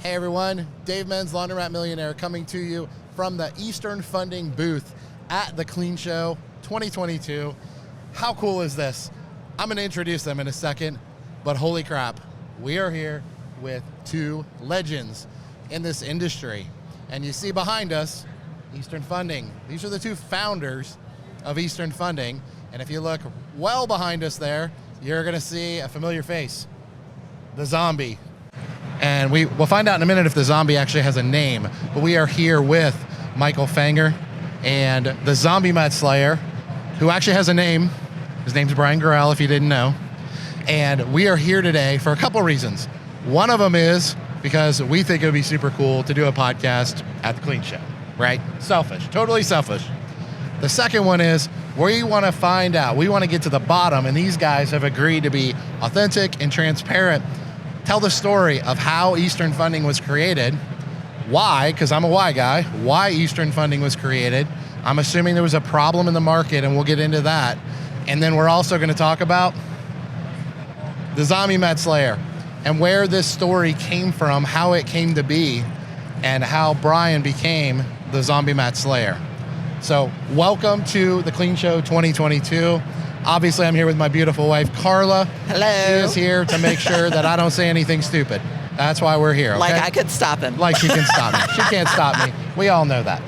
Hey everyone, Dave Menz, Laundromat Millionaire, coming to you from the Eastern Funding booth at the Clean Show 2022. How cool is this? I'm gonna introduce them in a second, but holy crap, we are here with two legends in this industry. And you see behind us, Eastern Funding. These are the two founders of Eastern Funding. And if you look well behind us there, you're gonna see a familiar face, the Zombie. And we'll find out in a minute if the Zombie actually has a name, but we are here with Michael Fanger and the ZombieMats Slayer, who actually has a name. His name's Brian Grell, if you didn't know. And we are here today for a couple of reasons. One of them is because we think it would be super cool to do a podcast at the Clean Show, right? Selfish, totally selfish. The second one is we want to find out, we want to get to the bottom, and these guys have agreed to be authentic and transparent. Tell the story of how Eastern Funding was created, why, because I'm a why guy, why Eastern Funding was created. I'm assuming there was a problem in the market, and we'll get into that. And then we're also going to talk about the ZombieMats Slayer and where this story came from, how it came to be, and how Brian became the ZombieMats Slayer. So welcome to the Clean Show 2022. Obviously, I'm here with my beautiful wife, Carla. Hello. She is here to make sure that I don't say anything stupid. That's why we're here, okay? Like I could stop him. Like she can stop me. She can't stop me. We all know that.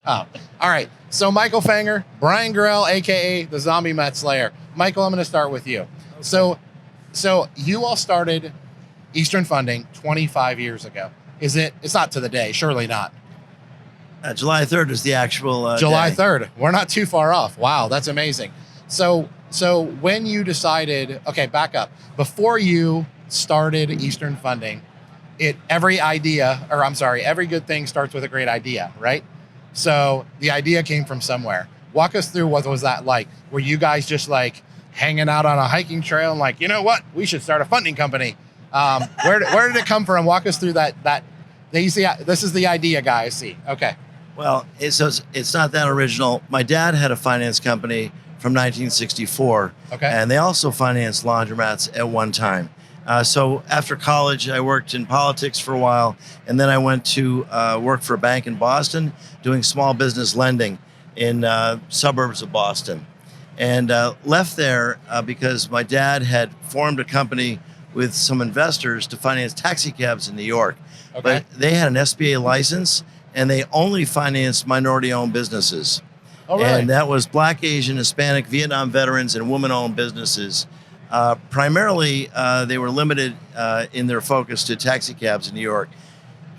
Oh, all right. So Michael Fanger, Brian Grell, AKA the ZombieMats Slayer. Michael, I'm going to start with you. Okay. So you all started Eastern Funding 25 years ago. It's not to the day, surely not. July 3rd is the actual July day. 3rd. We're not too far off. Wow, that's amazing. So when you decided, okay, back up. Before you started Eastern Funding, every good thing starts with a great idea, right? So the idea came from somewhere. Walk us through what was that like? Were you guys just like hanging out on a hiking trail and like, you know what? We should start a funding company. Where did it come from? Walk us through that. This is the idea, guys. See, okay. Well, it's not that original. My dad had a finance company from 1964. Okay. And they also financed laundromats at one time. So after college, I worked in politics for a while, and then I went to work for a bank in Boston doing small business lending in suburbs of Boston. And left there because my dad had formed a company with some investors to finance taxi cabs in New York. Okay. But they had an SBA license, and they only financed minority-owned businesses. Oh, really? And that was Black, Asian, Hispanic, Vietnam veterans, and women-owned businesses. Primarily, they were limited in their focus to taxi cabs in New York.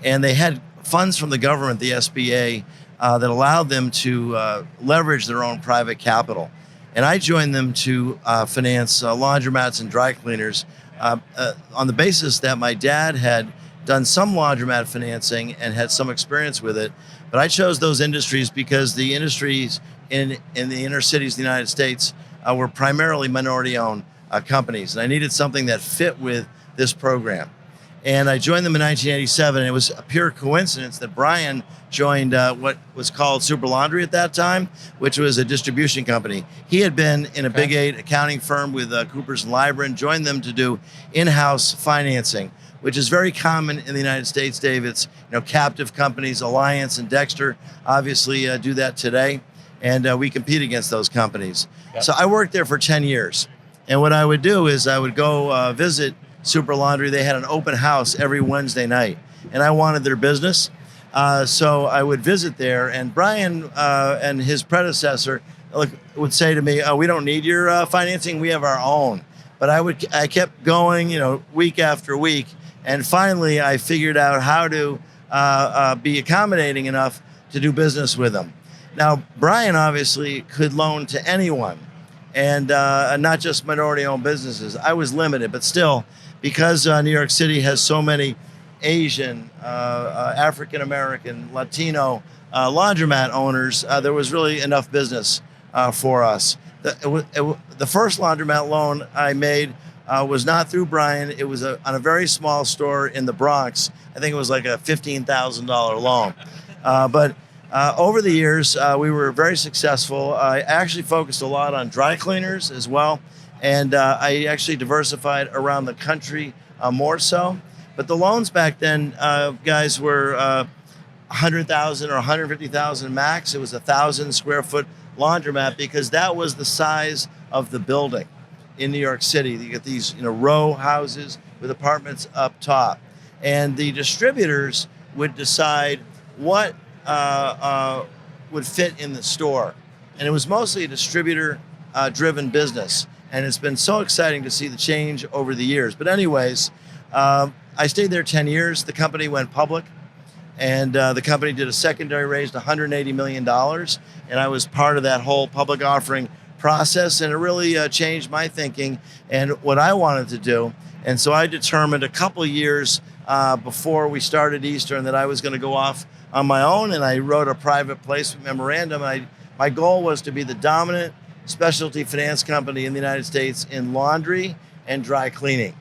And they had funds from the government, the SBA, that allowed them to leverage their own private capital. And I joined them to finance laundromats and dry cleaners on the basis that my dad had done some laundromat financing and had some experience with it. But I chose those industries because the industries in the inner cities of the United States were primarily minority-owned companies, and I needed something that fit with this program. And I joined them in 1987, and it was a pure coincidence that Brian joined what was called Super Laundry at that time, which was a distribution company. He had been in a Big 8 accounting firm with Coopers and Lybrand, and joined them to do in-house financing, which is very common in the United States, Dave. It's captive companies, Alliance and Dexter obviously do that today, and we compete against those companies. Yep. So I worked there for 10 years. And what I would do is I would go visit Super Laundry. They had an open house every Wednesday night, and I wanted their business. So I would visit there, and Brian and his predecessor would say to me, "Oh, we don't need your financing. We have our own." But I kept going, week after week, and finally I figured out how to be accommodating enough to do business with them. Now, Brian obviously could loan to anyone, and not just minority-owned businesses. I was limited, but still, because New York City has so many Asian, African-American, Latino laundromat owners, there was really enough business for us. The first laundromat loan I made was not through Brian. It was on a very small store in the Bronx. I think it was like a $15,000 loan. But over the years, we were very successful. I actually focused a lot on dry cleaners as well. And I actually diversified around the country more so. But the loans back then, guys, were 100,000 or 150,000 max. It was 1,000 square foot laundromat because that was the size of the building in New York City. You get these row houses with apartments up top. And the distributors would decide what would fit in the store. And it was mostly a distributor driven business. And it's been so exciting to see the change over the years. But anyways, I stayed there 10 years. The company went public, and the company did a secondary raise to $180 million. And I was part of that whole public offering process, and it really changed my thinking and what I wanted to do. And so I determined a couple years before we started Eastern that I was going to go off on my own, and I wrote a private placement memorandum. My goal was to be the dominant specialty finance company in the United States in laundry and dry cleaning.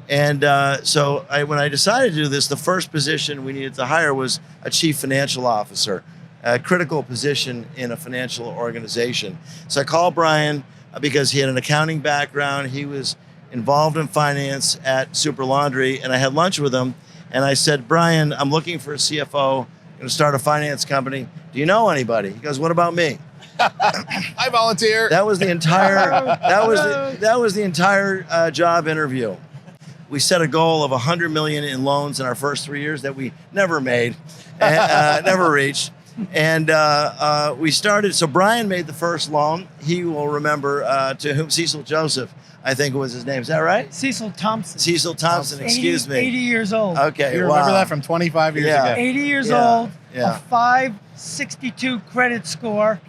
And so when I decided to do this, the first position we needed to hire was a chief financial officer, a critical position in a financial organization. So I called Brian because he had an accounting background. He was involved in finance at Super Laundry, and I had lunch with him. And I said, Brian, I'm looking for a CFO. I'm going to start a finance company. Do you know anybody? He goes, what about me? I volunteer. That was the entire job interview. We set a goal of $100 million in loans in our first 3 years that we never made, never reached. And we started. So Brian made the first loan. He will remember to whom Cecil Joseph, I think was his name. Is that right? Cecil Thompson. Cecil Thompson. Excuse me. 80 years old. Okay. You remember that from 25 years ago? 80 years old. A 562 credit score.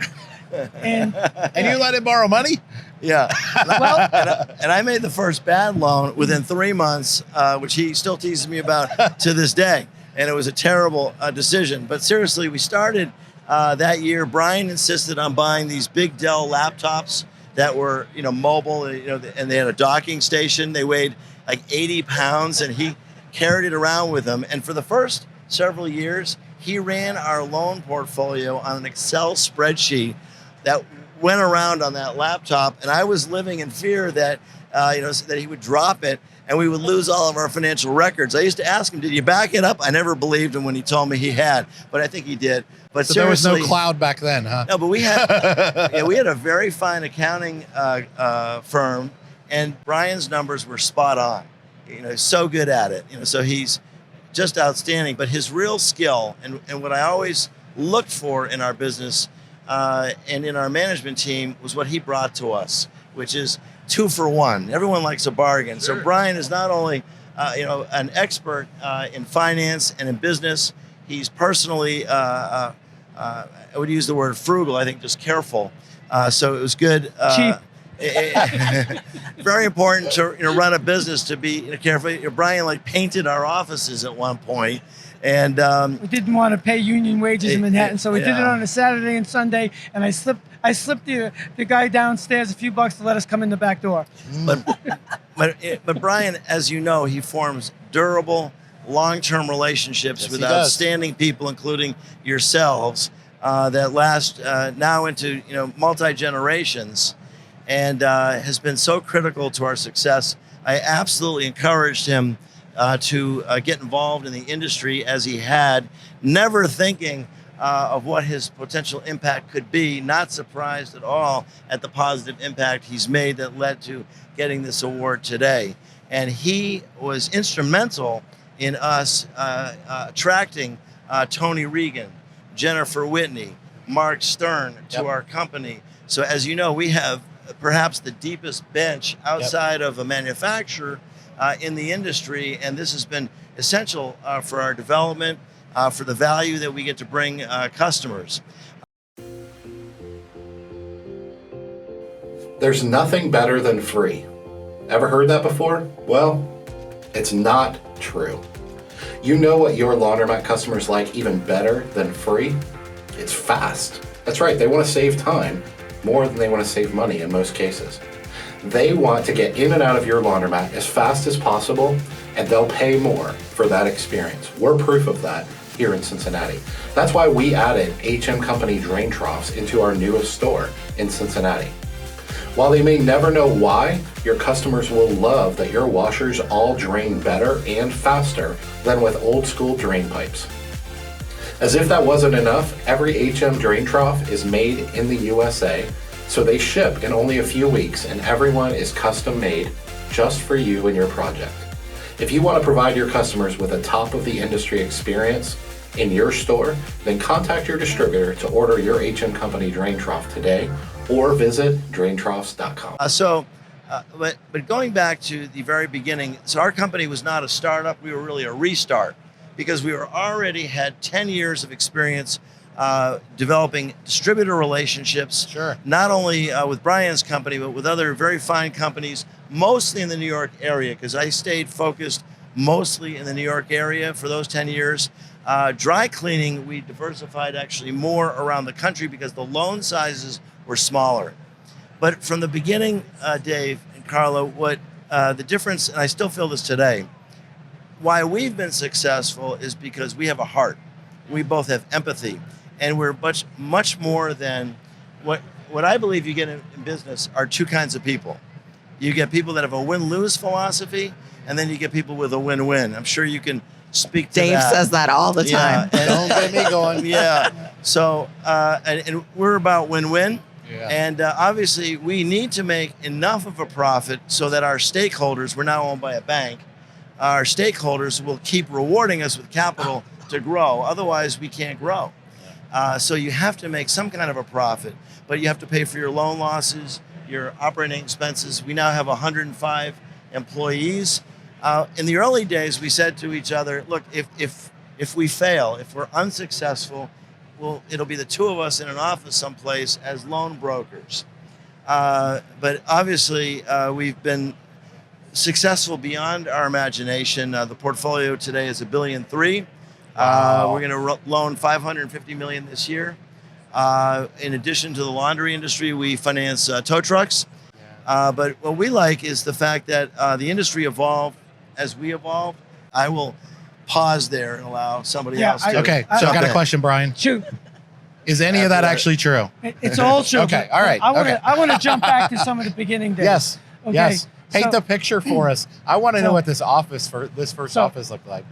And you let him borrow money? Yeah. And I made the first bad loan within 3 months, which he still teases me about to this day. And it was a terrible decision. But seriously, we started that year. Brian insisted on buying these big Dell laptops that were, mobile, and they had a docking station. They weighed like 80 pounds, and he carried it around with him. And for the first several years, he ran our loan portfolio on an Excel spreadsheet that went around on that laptop, and I was living in fear that that he would drop it and we would lose all of our financial records. I used to ask him, "Did you back it up?" I never believed him when he told me he had, but I think he did. But so there was no cloud back then, huh? No, but we had we had a very fine accounting firm, and Brian's numbers were spot on. So good at it. So he's just outstanding. But his real skill and what I always looked for in our business and in our management team was what he brought to us, which is 2 for 1. Everyone likes a bargain. Sure. So Brian is not only an expert in finance and in business. He's personally I would use the word frugal. I think just careful. So it was good. Cheap. Very important to run a business to be careful. Brian painted our offices at one point. And we didn't want to pay union wages in Manhattan, so we did it on a Saturday and Sunday. And I slipped the guy downstairs a few bucks to let us come in the back door. But Brian, as you know, he forms durable, long-term relationships with outstanding people, including yourselves, that last now into multi-generations, and has been so critical to our success. I absolutely encouraged him to get involved in the industry as he had, never thinking of what his potential impact could be, not surprised at all at the positive impact he's made that led to getting this award today. And he was instrumental in us attracting Tony Regan, Jennifer Whitney, Mark Stern to our company. So as you know, we have perhaps the deepest bench outside of a manufacturer in the industry, and this has been essential for our development, for the value that we get to bring customers. There's nothing better than free. Ever heard that before? Well, it's not true. You know what your laundromat customers like even better than free? It's fast. That's right, they want to save time more than they want to save money in most cases. They want to get in and out of your laundromat as fast as possible, and they'll pay more for that experience. We're proof of that here in Cincinnati. That's why we added HM Company drain troughs into our newest store in Cincinnati. While they may never know why, your customers will love that your washers all drain better and faster than with old school drain pipes. As if that wasn't enough, every HM drain trough is made in the USA, so they ship in only a few weeks, and everyone is custom made just for you and your project. If you want to provide your customers with a top of the industry experience in your store, then contact your distributor to order your HM Company drain trough today, or visit draintroughs.com. But going back to the very beginning, so our company was not a startup, we were really a restart, because we were already had 10 years of experience developing distributor relationships, Sure. not only with Brian's company, but with other very fine companies, mostly in the New York area, because I stayed focused mostly in the New York area for those 10 years. Dry cleaning, we diversified actually more around the country because the loan sizes were smaller. But from the beginning, Dave and Carla, what the difference, and I still feel this today, why we've been successful is because we have a heart. We both have empathy, and we're much more than what I believe you get in business are two kinds of people. You get people that have a win-lose philosophy, and then you get people with a win-win. I'm sure you can speak to Dave that. says that all the time. Yeah, Don't get me going. yeah. So, and we're about win-win. Yeah. And obviously, we need to make enough of a profit so that our stakeholders, we're now owned by a bank, our stakeholders will keep rewarding us with capital to grow. Otherwise, we can't grow. So you have to make some kind of a profit, but you have to pay for your loan losses, your operating expenses. We now have 105 employees. In the early days, we said to each other, look, if we fail, if we're unsuccessful, well, it'll be the two of us in an office someplace as loan brokers. But obviously, we've been successful beyond our imagination. The portfolio today is $1.3 billion. Wow. We're going to loan $550 million this year. In addition to the laundry industry, we finance tow trucks. But what we like is the fact that the industry evolved as we evolved. I will pause there and allow somebody else to Okay, so I got a question, Brian. Shoot. Is any of that actually true? It's all true. Okay, all right, I want to jump back to some of the beginning days. Yes. Okay. Yes. Paint so- the picture for us. I want to know what this first office looked like.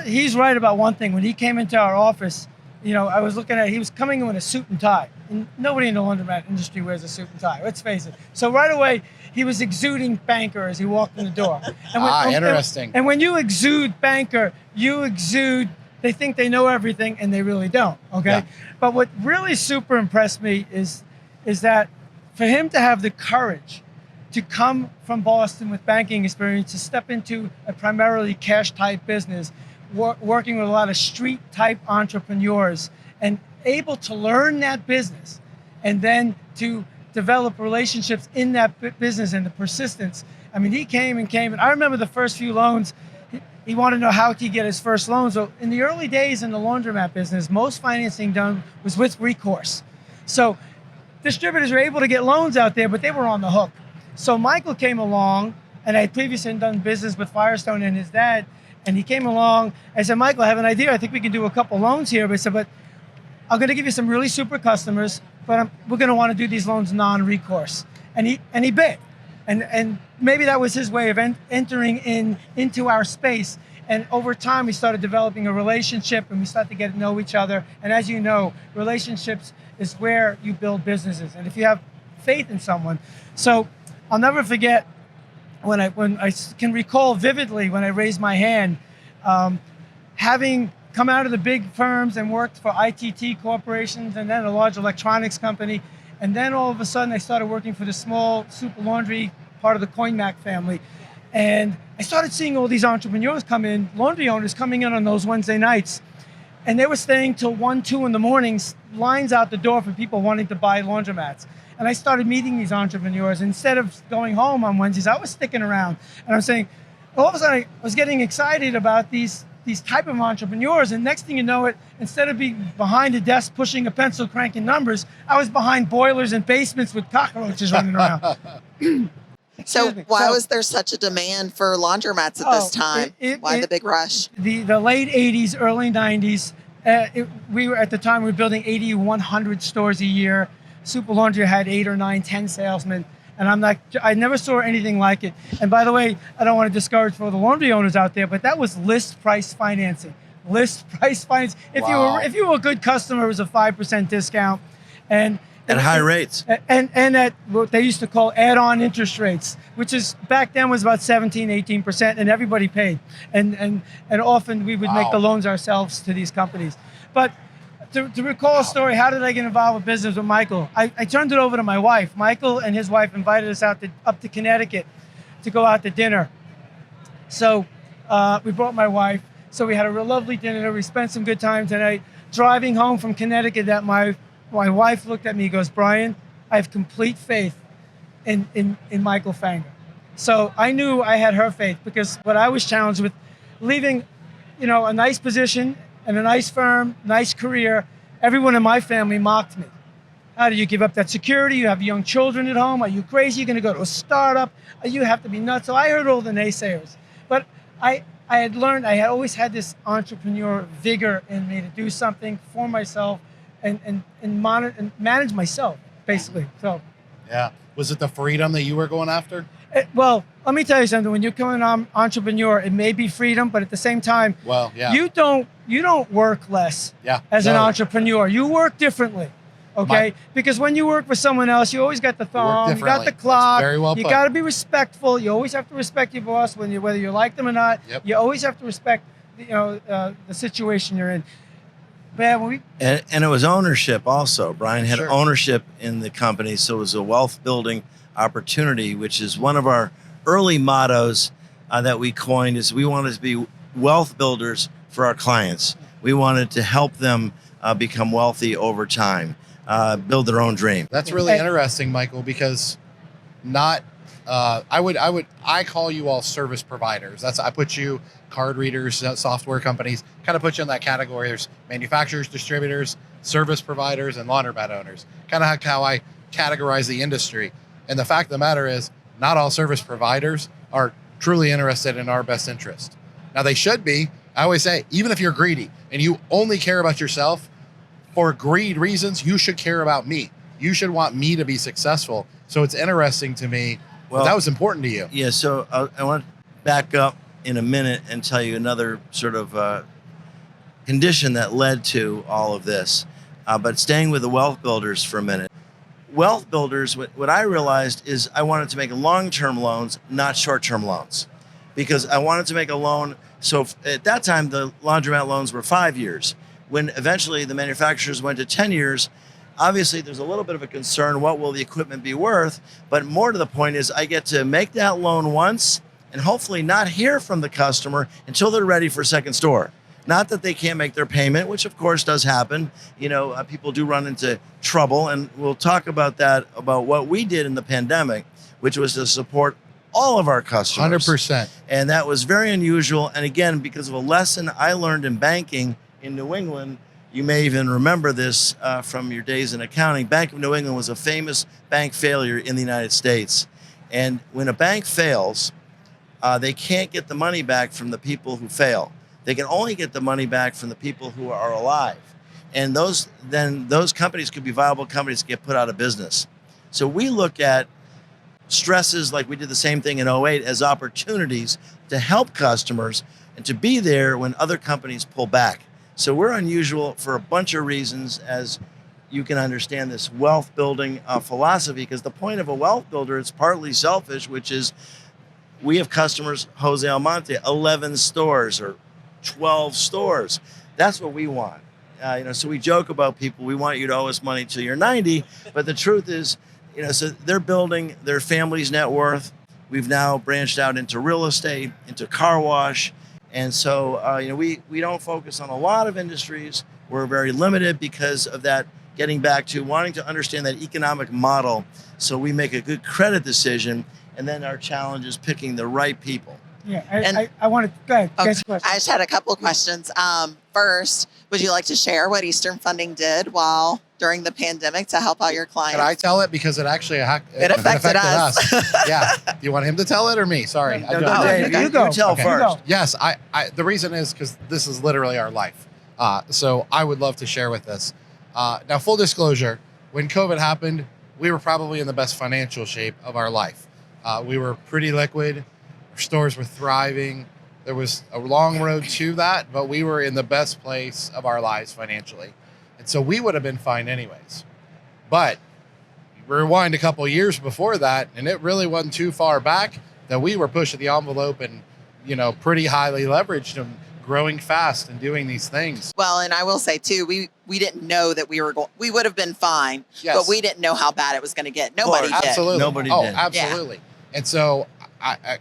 He's right about one thing. When he came into our office, I was looking at, he was coming in with a suit and tie. And nobody in the laundromat industry wears a suit and tie, let's face it. So right away, he was exuding banker as he walked in the door. And Interesting. And when you exude banker, they think they know everything and they really don't, okay? Yeah. But what really super impressed me is that for him to have the courage to come from Boston with banking experience, to step into a primarily cash type business, working with a lot of street type entrepreneurs, and able to learn that business and then to develop relationships in that business and the persistence. I mean, he came, and I remember the first few loans, he wanted to know how he get his first loan. So in the early days in the laundromat business, most financing done was with recourse. So distributors were able to get loans out there, but they were on the hook. So Michael came along, and I had previously done business with Firestone and his dad, and he came along. I said, Michael, I have an idea. I think we can do a couple loans here. But I said, but I'm going to give you some really super customers, but we're going to want to do these loans non-recourse. And he bit. And maybe that was his way of entering into our space. And over time, we started developing a relationship, and we started to get to know each other. And as you know, relationships is where you build businesses. And if you have faith in someone. So I'll never forget when I can recall vividly when I raised my hand, having come out of the big firms and worked for ITT corporations and then a large electronics company. And then all of a sudden I started working for the small super laundry part of the CoinMac family. And I started seeing all these entrepreneurs come in, laundry owners coming in on those Wednesday nights. And they were staying till 1, 2 in the mornings, lines out the door for people wanting to buy laundromats. And I started meeting these entrepreneurs. Instead of going home on Wednesdays, I was sticking around. And I'm saying, all of a sudden I was getting excited about these type of entrepreneurs. And next thing you know it, instead of being behind a desk pushing a pencil cranking numbers, I was behind boilers and basements with cockroaches running around. So Excuse me. why So- was there such a demand for laundromats at this time? Why the big rush? The late 80s, early 90s, we were at the time we were building 80, 100 stores a year. Super Laundry had 8 or 9, 10 salesmen. And I never saw anything like it. And by the way, I don't want to discourage for the laundry owners out there, but that was list price financing. List price finance. Wow. If you were a good customer, it was a 5% discount. And At high rates. And at what they used to call add-on interest rates, which is back then was about 17, 18%, and everybody paid. And often we would make the loans ourselves to these companies. But to recall a story, how did I get involved with business with Michael? I turned it over to my wife. Michael and his wife invited us up to Connecticut to go out to dinner. So we brought my wife. So we had a real lovely dinner. We spent some good time tonight. Driving home from Connecticut, that my wife looked at me and goes, Brian, I have complete faith in Michael Fanger. So I knew I had her faith because what I was challenged with, leaving, a nice position and a nice firm, nice career, everyone in my family mocked me. How do you give up that security? You have young children at home. Are you crazy? You're going to go to a startup? You have to be nuts. So I heard all the naysayers. But I had learned, I had always had this entrepreneur vigor in me to do something for myself and manage myself, basically. So, Yeah. Was it the freedom that you were going after? well, let me tell you something. When you're becoming an entrepreneur, it may be freedom, but at the same time, Well, yeah. you don't work less Yeah. as an No. entrepreneur. You work differently. Okay, because when you work for someone else, you always got the thumb, you got differently. the That's clock. very well you put. got to be respectful. You always have to respect your boss whether you like them or not. Yep. You always have to respect the situation you're in. But when we And it was ownership also. Brian had Sure. ownership in the company, so it was a wealth building opportunity, which is one of our early mottos that we coined. Is we wanted to be wealth builders for our clients. We wanted to help them become wealthy over time, build their own dream. That's really interesting, Michael, because I call you all service providers. I put you card readers, software companies, kind of put you in that category. There's manufacturers, distributors, service providers, and laundromat owners. Kind of how I categorize the industry. And the fact of the matter is, not all service providers are truly interested in our best interest. Now they should be. I always say, even if you're greedy and you only care about yourself, for greed reasons, you should care about me. You should want me to be successful. So it's interesting to me. Well, that was important to you. Yeah, so I want to back up in a minute and tell you another sort of condition that led to all of this. But staying with the wealth builders for a minute. Wealth builders, what I realized is I wanted to make long-term loans, not short-term loans, because I wanted to make a loan. So at that time, the laundromat loans were 5 years. When eventually the manufacturers went to 10 years, obviously there's a little bit of a concern, what will the equipment be worth? But more to the point is I get to make that loan once and hopefully not hear from the customer until they're ready for a second store. Not that they can't make their payment, which of course does happen. People do run into trouble, and we'll talk about that, about what we did in the pandemic, which was to support all of our customers. 100%. And that was very unusual. And again, because of a lesson I learned in banking in New England, you may even remember this from your days in accounting. Bank of New England was a famous bank failure in the United States. And when a bank fails, they can't get the money back from the people who fail. They can only get the money back from the people who are alive. And those companies could be viable companies that get put out of business. So we look at stresses, like we did the same thing in 2008, as opportunities to help customers and to be there when other companies pull back. So we're unusual for a bunch of reasons, as you can understand this wealth building philosophy, because the point of a wealth builder is partly selfish, which is we have customers, Jose Almonte, 11 stores or 12 stores. That's what we want. So we joke about people, we want you to owe us money till you're 90, but the truth is, so they're building their family's net worth. We've now branched out into real estate, into car wash. And so, we don't focus on a lot of industries. We're very limited because of that, getting back to wanting to understand that economic model. So we make a good credit decision. And then our challenge is picking the right people. Yeah, I want to go ahead. Okay. Guess the question. I just had a couple of questions. First, would you like to share what Eastern Funding did during the pandemic to help out your clients? Can I tell it because it actually it affected us? Yeah. Do you want him to tell it or me? Sorry. No, I no, don't- Dave, you go. tell Okay. first. Yes, the reason is because this is literally our life. So I would love to share with this. Now, full disclosure, when COVID happened, we were probably in the best financial shape of our life. We were pretty liquid. Our stores were thriving. There was a long road to that, but we were in the best place of our lives financially. And so we would have been fine anyways. But rewind a couple years before that, and it really wasn't too far back that we were pushing the envelope and, pretty highly leveraged and growing fast and doing these things. Well, and I will say too, we didn't know that we would have been fine, Yes. but we didn't know how bad it was going to get. Nobody did. Absolutely. Nobody oh, did. absolutely. And so,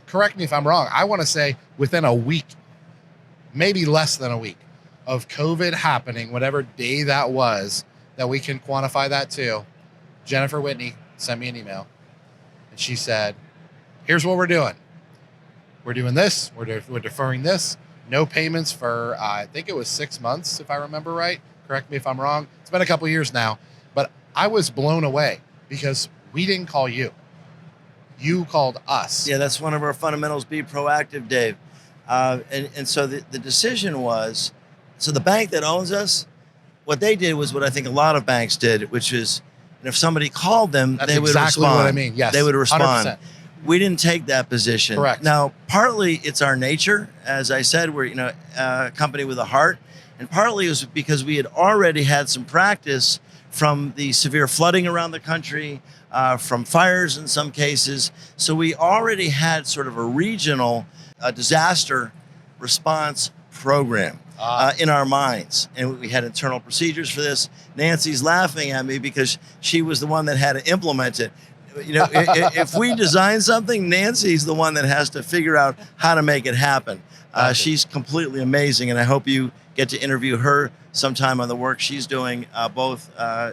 correct me if I'm wrong, I want to say within a week, maybe less than a week of COVID happening, whatever day that was, that we can quantify that to, Jennifer Whitney sent me an email and she said, here's what we're doing. We're doing this. We're deferring this. No payments for, I think it was 6 months, if I remember right. Correct me if I'm wrong. It's been a couple years now, but I was blown away because we didn't call you. You called us. Yeah, that's one of our fundamentals. Be proactive, Dave. And so the decision was, so the bank that owns us, what they did was what I think a lot of banks did, which is, and if somebody called them, That's they would exactly respond. what I mean. Yes, they would respond. 100%. We didn't take that position. Correct. Now, partly it's our nature. As I said, we're a company with a heart, and partly it was because we had already had some practice from the severe flooding around the country, from fires in some cases. So we already had sort of a regional disaster response program in our minds. And we had internal procedures for this. Nancy's laughing at me because she was the one that had to implement it. If we design something, Nancy's the one that has to figure out how to make it happen. She's completely amazing, and I hope you get to interview her sometime on the work she's doing, both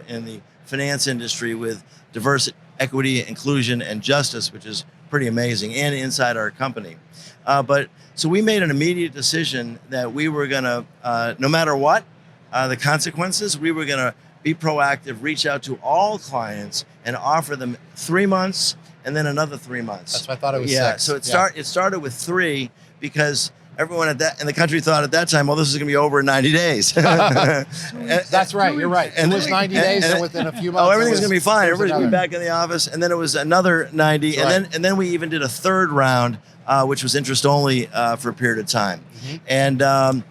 in the finance industry with diversity, equity, inclusion, and justice, which is pretty amazing, and inside our company. So we made an immediate decision that we were going to, no matter what the consequences, we were going to be proactive, reach out to all clients, and offer them 3 months and then another 3 months. That's what I thought it was. Yeah. 6. So it started with 3 because everyone in the country thought at that time, well, this is going to be over in 90 days. That's right. You're right. And it was 90 days, and within a few months, oh, everything's going to be fine. Everybody's going to be another. back in the office, and then it was another 90, That's and then we even did a third round, which was interest only for a period of time, and.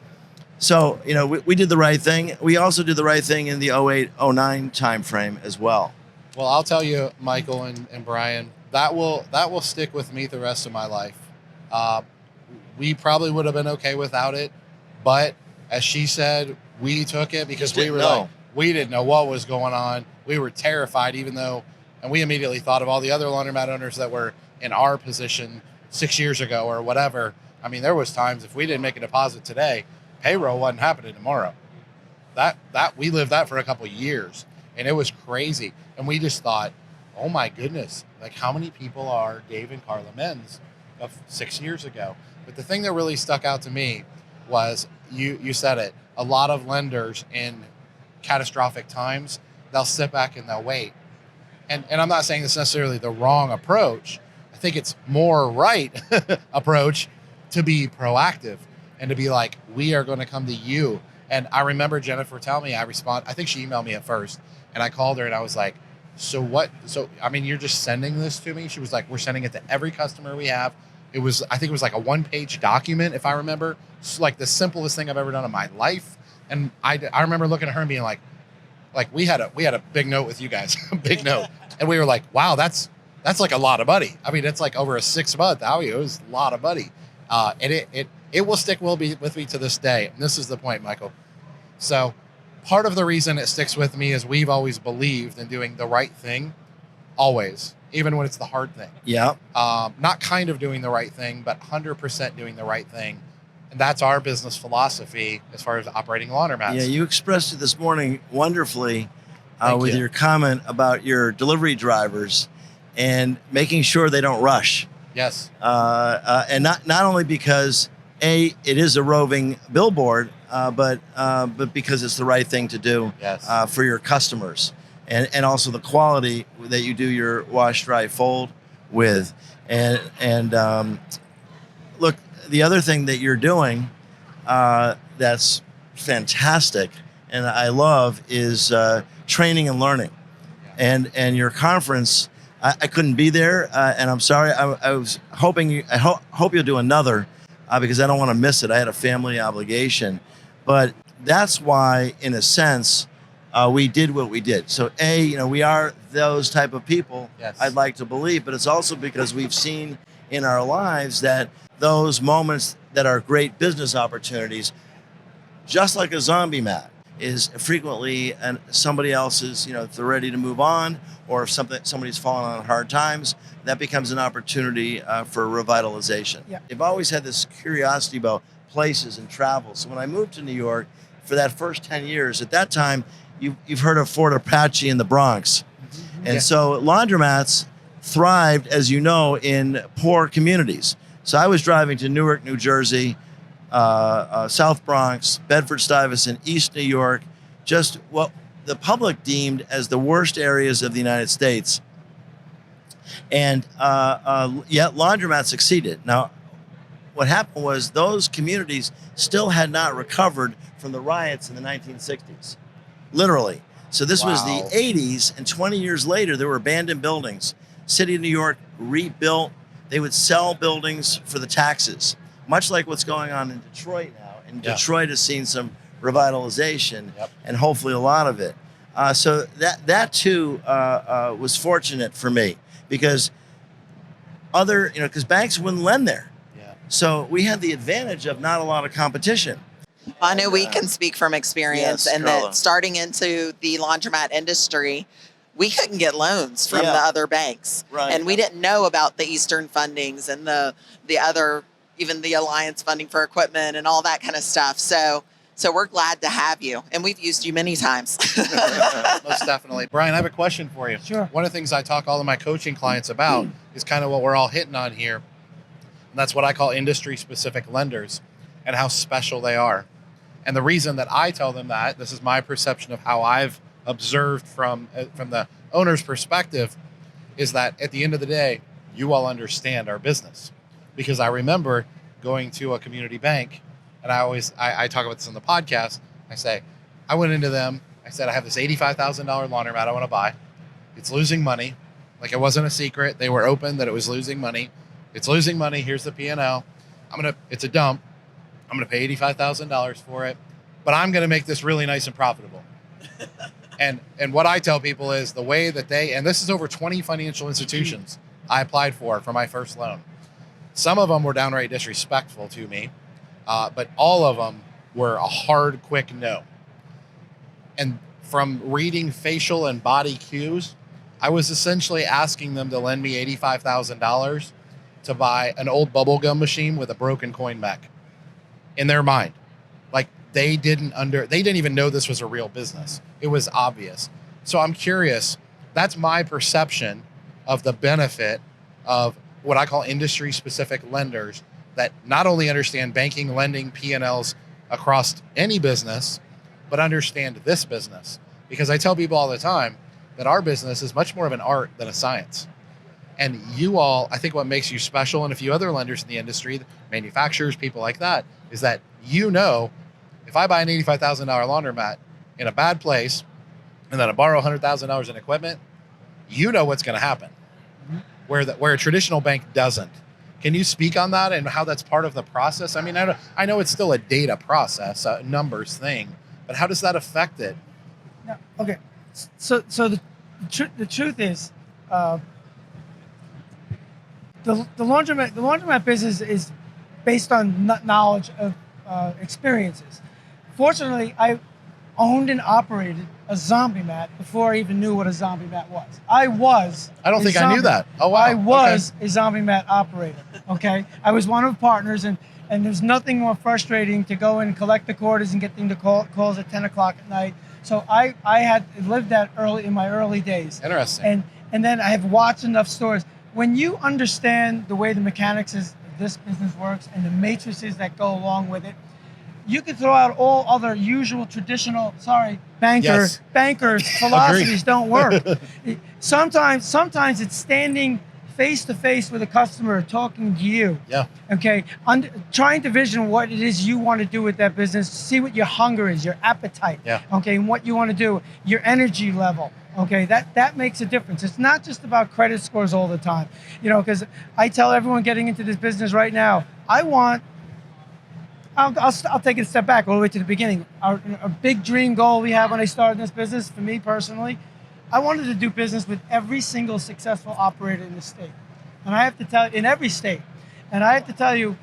So, we did the right thing. We also did the right thing in the 08-09 timeframe as well. Well, I'll tell you, Michael and Brian, that will stick with me the rest of my life. We probably would have been okay without it, but as she said, we took it because we didn't know what was going on. We were terrified, and we immediately thought of all the other laundromat owners that were in our position 6 years ago or whatever. I mean, there was times if we didn't make a deposit today, payroll wasn't happening tomorrow. That we lived that for a couple of years, and it was crazy. And we just thought, oh my goodness, like how many people are Dave and Carla Menz of 6 years ago? But the thing that really stuck out to me was you said it. A lot of lenders in catastrophic times, they'll sit back and they'll wait. And I'm not saying it's necessarily the wrong approach. I think it's more right approach to be proactive. And to be like, we are going to come to you. And I remember Jennifer telling me, I think she emailed me at first. And I called her and I was like, so what? So, you're just sending this to me? She was like, we're sending it to every customer we have. I think it was like a 1-page document, if I remember. It's like the simplest thing I've ever done in my life. And I remember looking at her and being like we had a big note with you guys, a big note. And we were like, wow, that's like a lot of money. It's like over a 6 month. It was a lot of money. And it will stick with me to this day. And this is the point, Michael. So part of the reason it sticks with me is we've always believed in doing the right thing, always, even when it's the hard thing. Yeah. Not kind of doing the right thing, but 100% doing the right thing. And that's our business philosophy as far as operating laundromats. Yeah, you expressed it this morning wonderfully Thank with you. your comment about your delivery drivers and making sure they don't rush. Yes. And not only because it is a roving billboard, but because it's the right thing to do Yes. for your customers, and also the quality that you do your wash, dry, fold with, and look, the other thing that you're doing that's fantastic and I love is training and learning, and your conference. I couldn't be there, and I'm sorry. I was hoping I hope you'll do another because I don't want to miss it. I had a family obligation, but that's why, in a sense, we did what we did. So, we are those type of people. Yes. I'd like to believe, but it's also because we've seen in our lives that those moments that are great business opportunities, just like a ZombieMat, is frequently somebody else's, if they're ready to move on, or if somebody's fallen on hard times, that becomes an opportunity for revitalization. Yeah. I've always had this curiosity about places and travel. So when I moved to New York for that first 10 years, at that time, you've heard of Fort Apache in the Bronx. And so laundromats thrived, as you know, in poor communities. So I was driving to Newark, New Jersey, South Bronx, Bedford-Stuyvesant, East New York, just what the public deemed as the worst areas of the United States. And yet laundromats succeeded. Now, what happened was those communities still had not recovered from the riots in the 1960s, literally. So this was the 80s, and 20 years later, there were abandoned buildings. City of New York rebuilt. They would sell buildings for the taxes, much like what's going on in Detroit now. And Detroit has seen some revitalization, and hopefully a lot of it. So that too was fortunate for me because because banks wouldn't lend there. Yeah. So we had the advantage of not a lot of competition. I know we can speak from experience, Yes, and Carla. that starting into the laundromat industry, we couldn't get loans from the other banks. Right. And we didn't know about the Eastern fundings and the other, even the Alliance funding for equipment and all that kind of stuff. So we're glad to have you, and we've used you many times. Most definitely. Brian, I have a question for you. Sure. One of the things I talk all of my coaching clients about is kind of what we're all hitting on here. And that's what I call industry-specific lenders and how special they are. And the reason that I tell them that, this is my perception of how I've observed from the owner's perspective, is that at the end of the day, you all understand our business. Because I remember going to a community bank, and I talk about this on the podcast. I say, I went into them. I said, I have this $85,000 laundromat I want to buy. It's losing money. Like, it wasn't a secret. They were open that it was losing money. It's losing money. Here's the P&L. It's a dump. I'm going to pay $85,000 for it, but I'm going to make this really nice and profitable. And what I tell people is the way that and this is over 20 financial institutions I applied for my first loan. Some of them were downright disrespectful to me, but all of them were a hard, quick no. And from reading facial and body cues, I was essentially asking them to lend me $85,000 to buy an old bubblegum machine with a broken coin mech. In their mind, like they didn't even know this was a real business. It was obvious. So I'm curious, that's my perception of the benefit of what I call industry specific lenders that not only understand banking, lending, P&Ls across any business, but understand this business. Because I tell people all the time that our business is much more of an art than a science. And you all, I think what makes you special, and a few other lenders in the industry, manufacturers, people like that, is that if I buy an $85,000 laundromat in a bad place and then I borrow $100,000 in equipment, you know what's going to happen. Where a traditional bank doesn't. Can you speak on that and how that's part of the process? I mean, I know it's still a data process, a numbers thing, but how does that affect it? Yeah. Okay. So the truth is, the laundromat business is based on knowledge of experiences. Fortunately, I owned and operated a ZombieMat before I even knew what a ZombieMat was. I don't think I knew that. Oh, wow. I was a ZombieMat operator, okay? I was one of the partners, and there's nothing more frustrating to go and collect the quarters and get them to calls at 10 o'clock at night. So I had lived that in my early days. Interesting. And then I have watched enough stores. when you understand the way the mechanics of this business works and the matrices that go along with it, you can throw out all other usual traditional, bankers philosophies don't work. Sometimes it's standing face to face with a customer talking to you. Yeah. Okay. Trying to vision what it is you want to do with that business, see what your hunger is, your appetite. Yeah. Okay. And what you want to do, your energy level. Okay. That makes a difference. It's not just about credit scores all the time. Because I tell everyone getting into this business right now, I'll take it a step back all the way to the beginning. A big dream goal we have when I started this business, for me personally, I wanted to do business with every single successful operator in the state. And I have to tell you, in every state. And I have to tell you,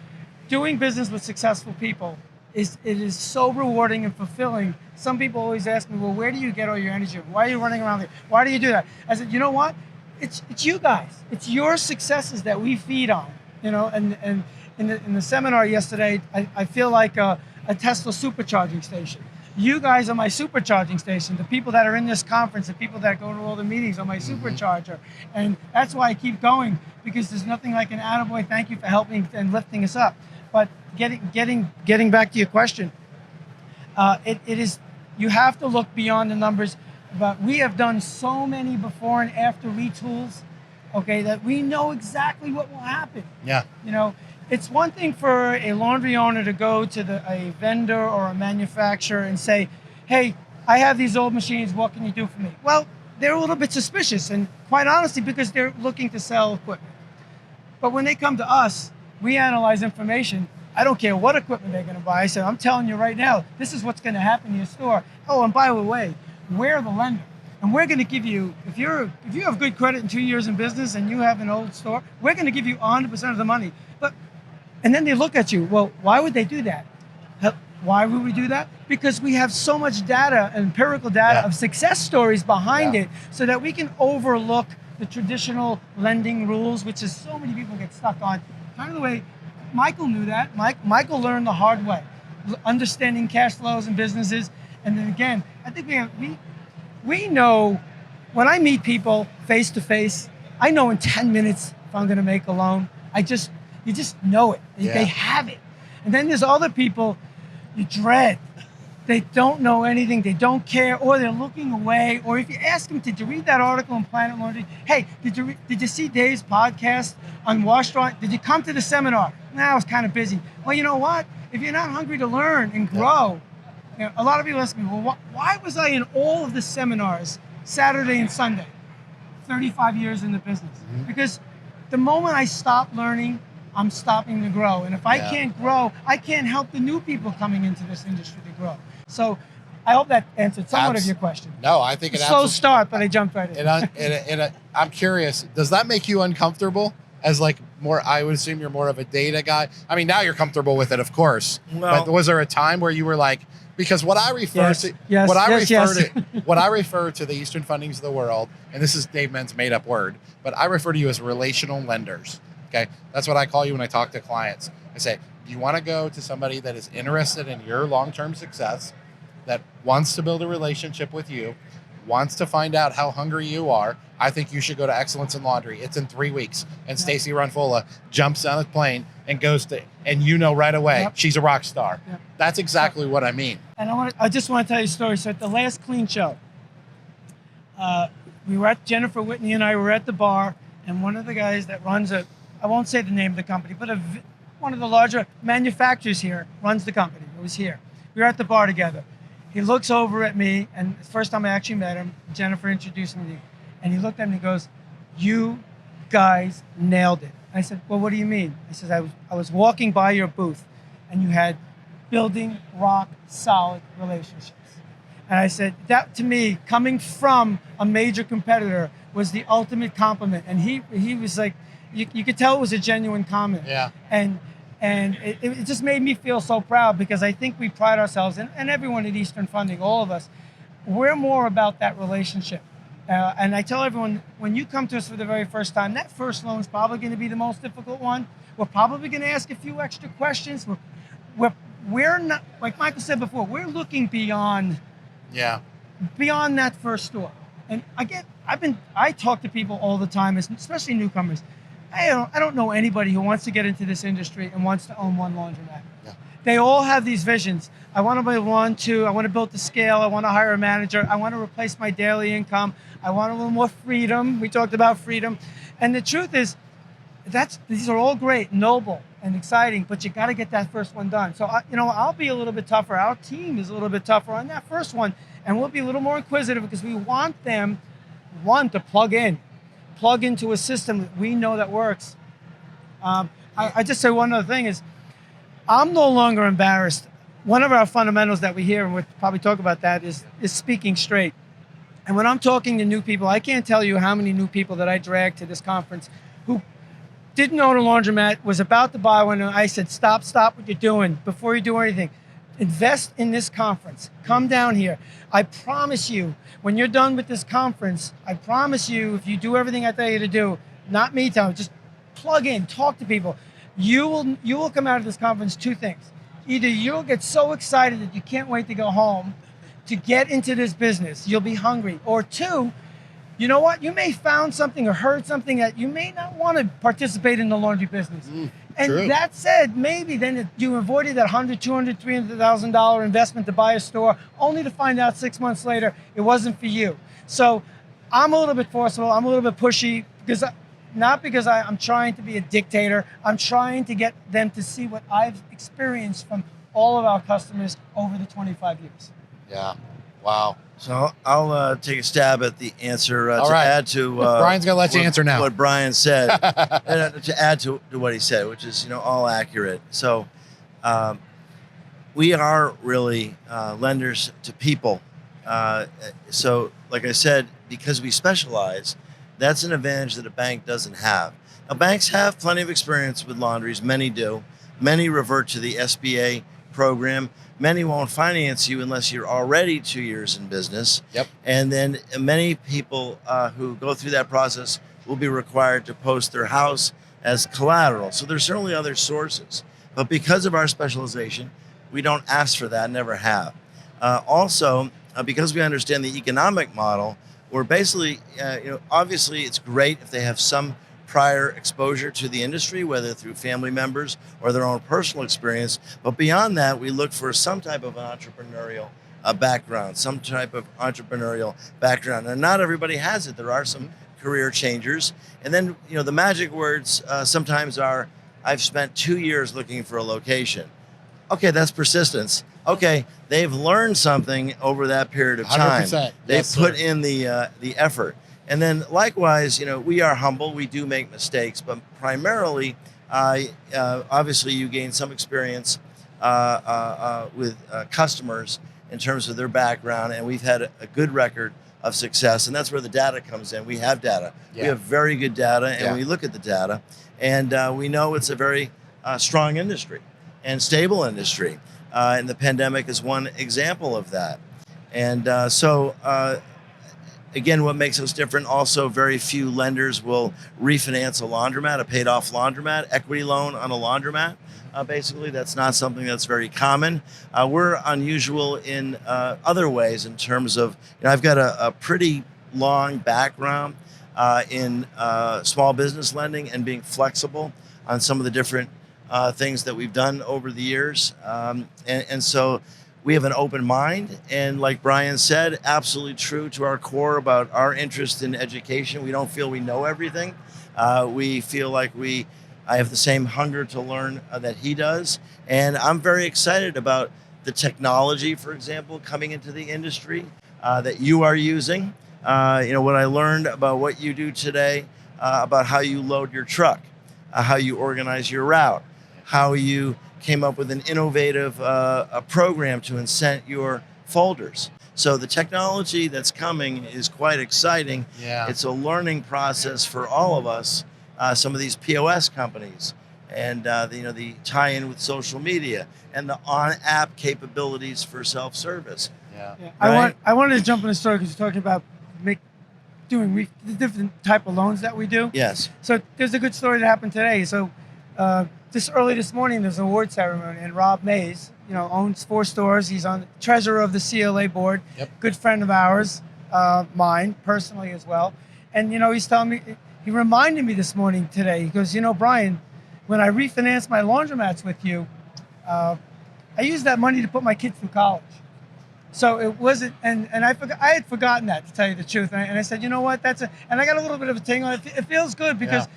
doing business with successful people, it is so rewarding and fulfilling. Some people always ask me, well, where do you get all your energy? Why are you running around there? Why do you do that? I said, you know what? It's you guys. It's your successes that we feed on. And in the seminar yesterday, I feel like a Tesla supercharging station. You guys are my supercharging station. The people that are in this conference, the people that go to all the meetings are my supercharger. And that's why I keep going, because there's nothing like an attaboy, thank you for helping and lifting us up. But getting back to your question, it is, you have to look beyond the numbers. But we have done so many before and after retools, okay, that we know exactly what will happen. Yeah. It's one thing for a laundry owner to go to a vendor or a manufacturer and say, hey, I have these old machines, what can you do for me? Well, they're a little bit suspicious, and quite honestly, because they're looking to sell equipment. But when they come to us, we analyze information. I don't care what equipment they're going to buy. I said, I'm telling you right now, this is what's going to happen in your store. Oh, and by the way, we're the lender. And we're going to give you, if you have good credit in 2 years in business and you have an old store, we're going to give you 100% of the money. And then they look at you, well, why would they do that? Why would we do that? Because we have so much data, empirical data of success stories behind it, so that we can overlook the traditional lending rules, which is so many people get stuck on. Kind of the way Michael knew that. Michael learned the hard way, understanding cash flows and businesses. And then again, I think we know, when I meet people face to face, I know in 10 minutes if I'm going to make a loan. You just know it. They have it. And then there's other people you dread. They don't know anything. They don't care, or they're looking away. Or if you ask them, did you read that article in Planet Laundry? Hey, did you see Dave's podcast on wash dry? Did you come to the seminar? No, I was kind of busy. Well, you know what? If you're not hungry to learn and grow, a lot of people ask me, well, why was I in all of the seminars Saturday and Sunday? 35 years in the business. Because the moment I stop learning, I'm stopping to grow. And if I can't grow, I can't help the new people coming into this industry to grow. So I hope that answered somewhat of your question. No, I think it slow start, but I jumped right in. I'm curious, does that make you uncomfortable as more, I would assume you're more of a data guy. I mean, now you're comfortable with it, of course. Well, but was there a time where you were like, because what I refer to, what I refer to the Eastern Fundings of the world, and this is Dave Men's made up word, but I refer to you as relational lenders. Okay, that's what I call you when I talk to clients. I say, do you want to go to somebody that is interested in your long-term success, that wants to build a relationship with you, wants to find out how hungry you are? I think you should go to Excellence in Laundry. It's in 3 weeks. And Stacy Runfola jumps on a plane and goes to, and right away, she's a rock star. Yep. That's exactly what I mean. And I just want to tell you a story. So at the last Clean show, we were at, Jennifer Whitney and I were at the bar, and one of the guys that runs I won't say the name of the company, but one of the larger manufacturers here runs the company. It was here. We were at the bar together. He looks over at me, and the first time I actually met him, Jennifer introduced me to him, and he looked at me and he goes, you guys nailed it. I said, well, what do you mean? He says, I was walking by your booth, and you had building rock solid relationships. And I said, that to me, coming from a major competitor, was the ultimate compliment. And he was like, you could tell it was a genuine comment. Yeah. And it just made me feel so proud, because I think we pride ourselves, and everyone at Eastern Funding, all of us, we're more about that relationship. And I tell everyone, when you come to us for the very first time, that first loan is probably going to be the most difficult one. We're probably going to ask a few extra questions. We're not, like Michael said before, we're looking beyond that first store. And again, I talk to people all the time, especially newcomers. I don't know anybody who wants to get into this industry and wants to own one laundromat. Yeah. They all have these visions. I want to build 1, 2. I want to build the scale. I want to hire a manager. I want to replace my daily income. I want a little more freedom. We talked about freedom. And the truth is, these are all great, noble, and exciting, but you got to get that first one done. So, I'll be a little bit tougher. Our team is a little bit tougher on that first one, and we'll be a little more inquisitive because we want them, to plug into a system that we know that works. I just say one other thing is, I'm no longer embarrassed. One of our fundamentals that we hear, and we'll probably talk about that, is speaking straight. And when I'm talking to new people, I can't tell you how many new people that I dragged to this conference who didn't own a laundromat, was about to buy one, and I said, stop what you're doing before you do anything. Invest in this conference. Come down here. I promise you, when you're done with this conference, I promise you, if you do everything I tell you to do, not me telling, just plug in, talk to people. You will come out of this conference 2 things. Either you'll get so excited that you can't wait to go home to get into this business. You'll be hungry. Or 2, you know what? You may found something or heard something that you may not want to participate in the laundry business. And true. That said, maybe then you avoided that $100,000, $200,000, $300,000 investment to buy a store, only to find out 6 months later it wasn't for you. So I'm a little bit forceful. I'm a little bit pushy not because I'm trying to be a dictator. I'm trying to get them to see what I've experienced from all of our customers over the 25 years. Yeah. Wow. So I'll take a stab at the answer All to right. add to Brian's gonna let you answer now. What Brian said, and to add to what he said, which is all accurate. So we are really lenders to people. So like I said, because we specialize, that's an advantage that a bank doesn't have. Now banks have plenty of experience with laundries. Many do. Many revert to the SBA program. Many won't finance you unless you're already 2 years in business. Yep. And then many people who go through that process will be required to post their house as collateral. So there's certainly other sources. But because of our specialization, we don't ask for that, never have. Also, because we understand the economic model, we're basically, obviously it's great if they have some prior exposure to the industry, whether through family members or their own personal experience. But beyond that, we look for some type of entrepreneurial background, some type of entrepreneurial background. And not everybody has it. There are some career changers. And then, the magic words sometimes are, I've spent 2 years looking for a location. Okay, that's persistence. Okay, they've learned something over that period of time. 100%. They've Yes, put sir. in the effort. And then likewise, we are humble. We do make mistakes, but primarily, obviously you gain some experience with customers in terms of their background. And we've had a good record of success. And that's where the data comes in. We have data. Yeah. We have very good data, and Yeah. we look at the data. And we know it's a very strong industry and stable industry. And the pandemic is one example of that. And again, what makes us different, also very few lenders will refinance a laundromat, a paid off laundromat, equity loan on a laundromat. Basically, that's not something that's very common. We're unusual in other ways in terms of, I've got a pretty long background in small business lending and being flexible on some of the different things that we've done over the years. And so we have an open mind, and like Brian said, absolutely true to our core about our interest in education. We don't feel we know everything. We feel like I have the same hunger to learn that he does. And I'm very excited about the technology, for example, coming into the industry that you are using. What I learned about what you do today, about how you load your truck, how you organize your route, how you came up with an innovative program to incent your folders. So the technology that's coming is quite exciting. Yeah. It's a learning process for all of us. Some of these POS companies, and the tie-in with social media, and the on-app capabilities for self-service. Yeah. Yeah. Right. I wanted to jump in the story because you're talking about doing the different type of loans that we do. Yes. So there's a good story that happened today. So this early this morning, there's an award ceremony, and Rob Mays, owns 4 stores. He's on the treasurer of the CLA board. Yep. Good friend of ours, mine personally as well. And he's telling me he reminded me this morning today. He goes, Brian, when I refinanced my laundromats with you, I used that money to put my kids through college. So it wasn't, and I had forgotten that, to tell you the truth. And I said, you know what, and I got a little bit of a tingle. It feels good because,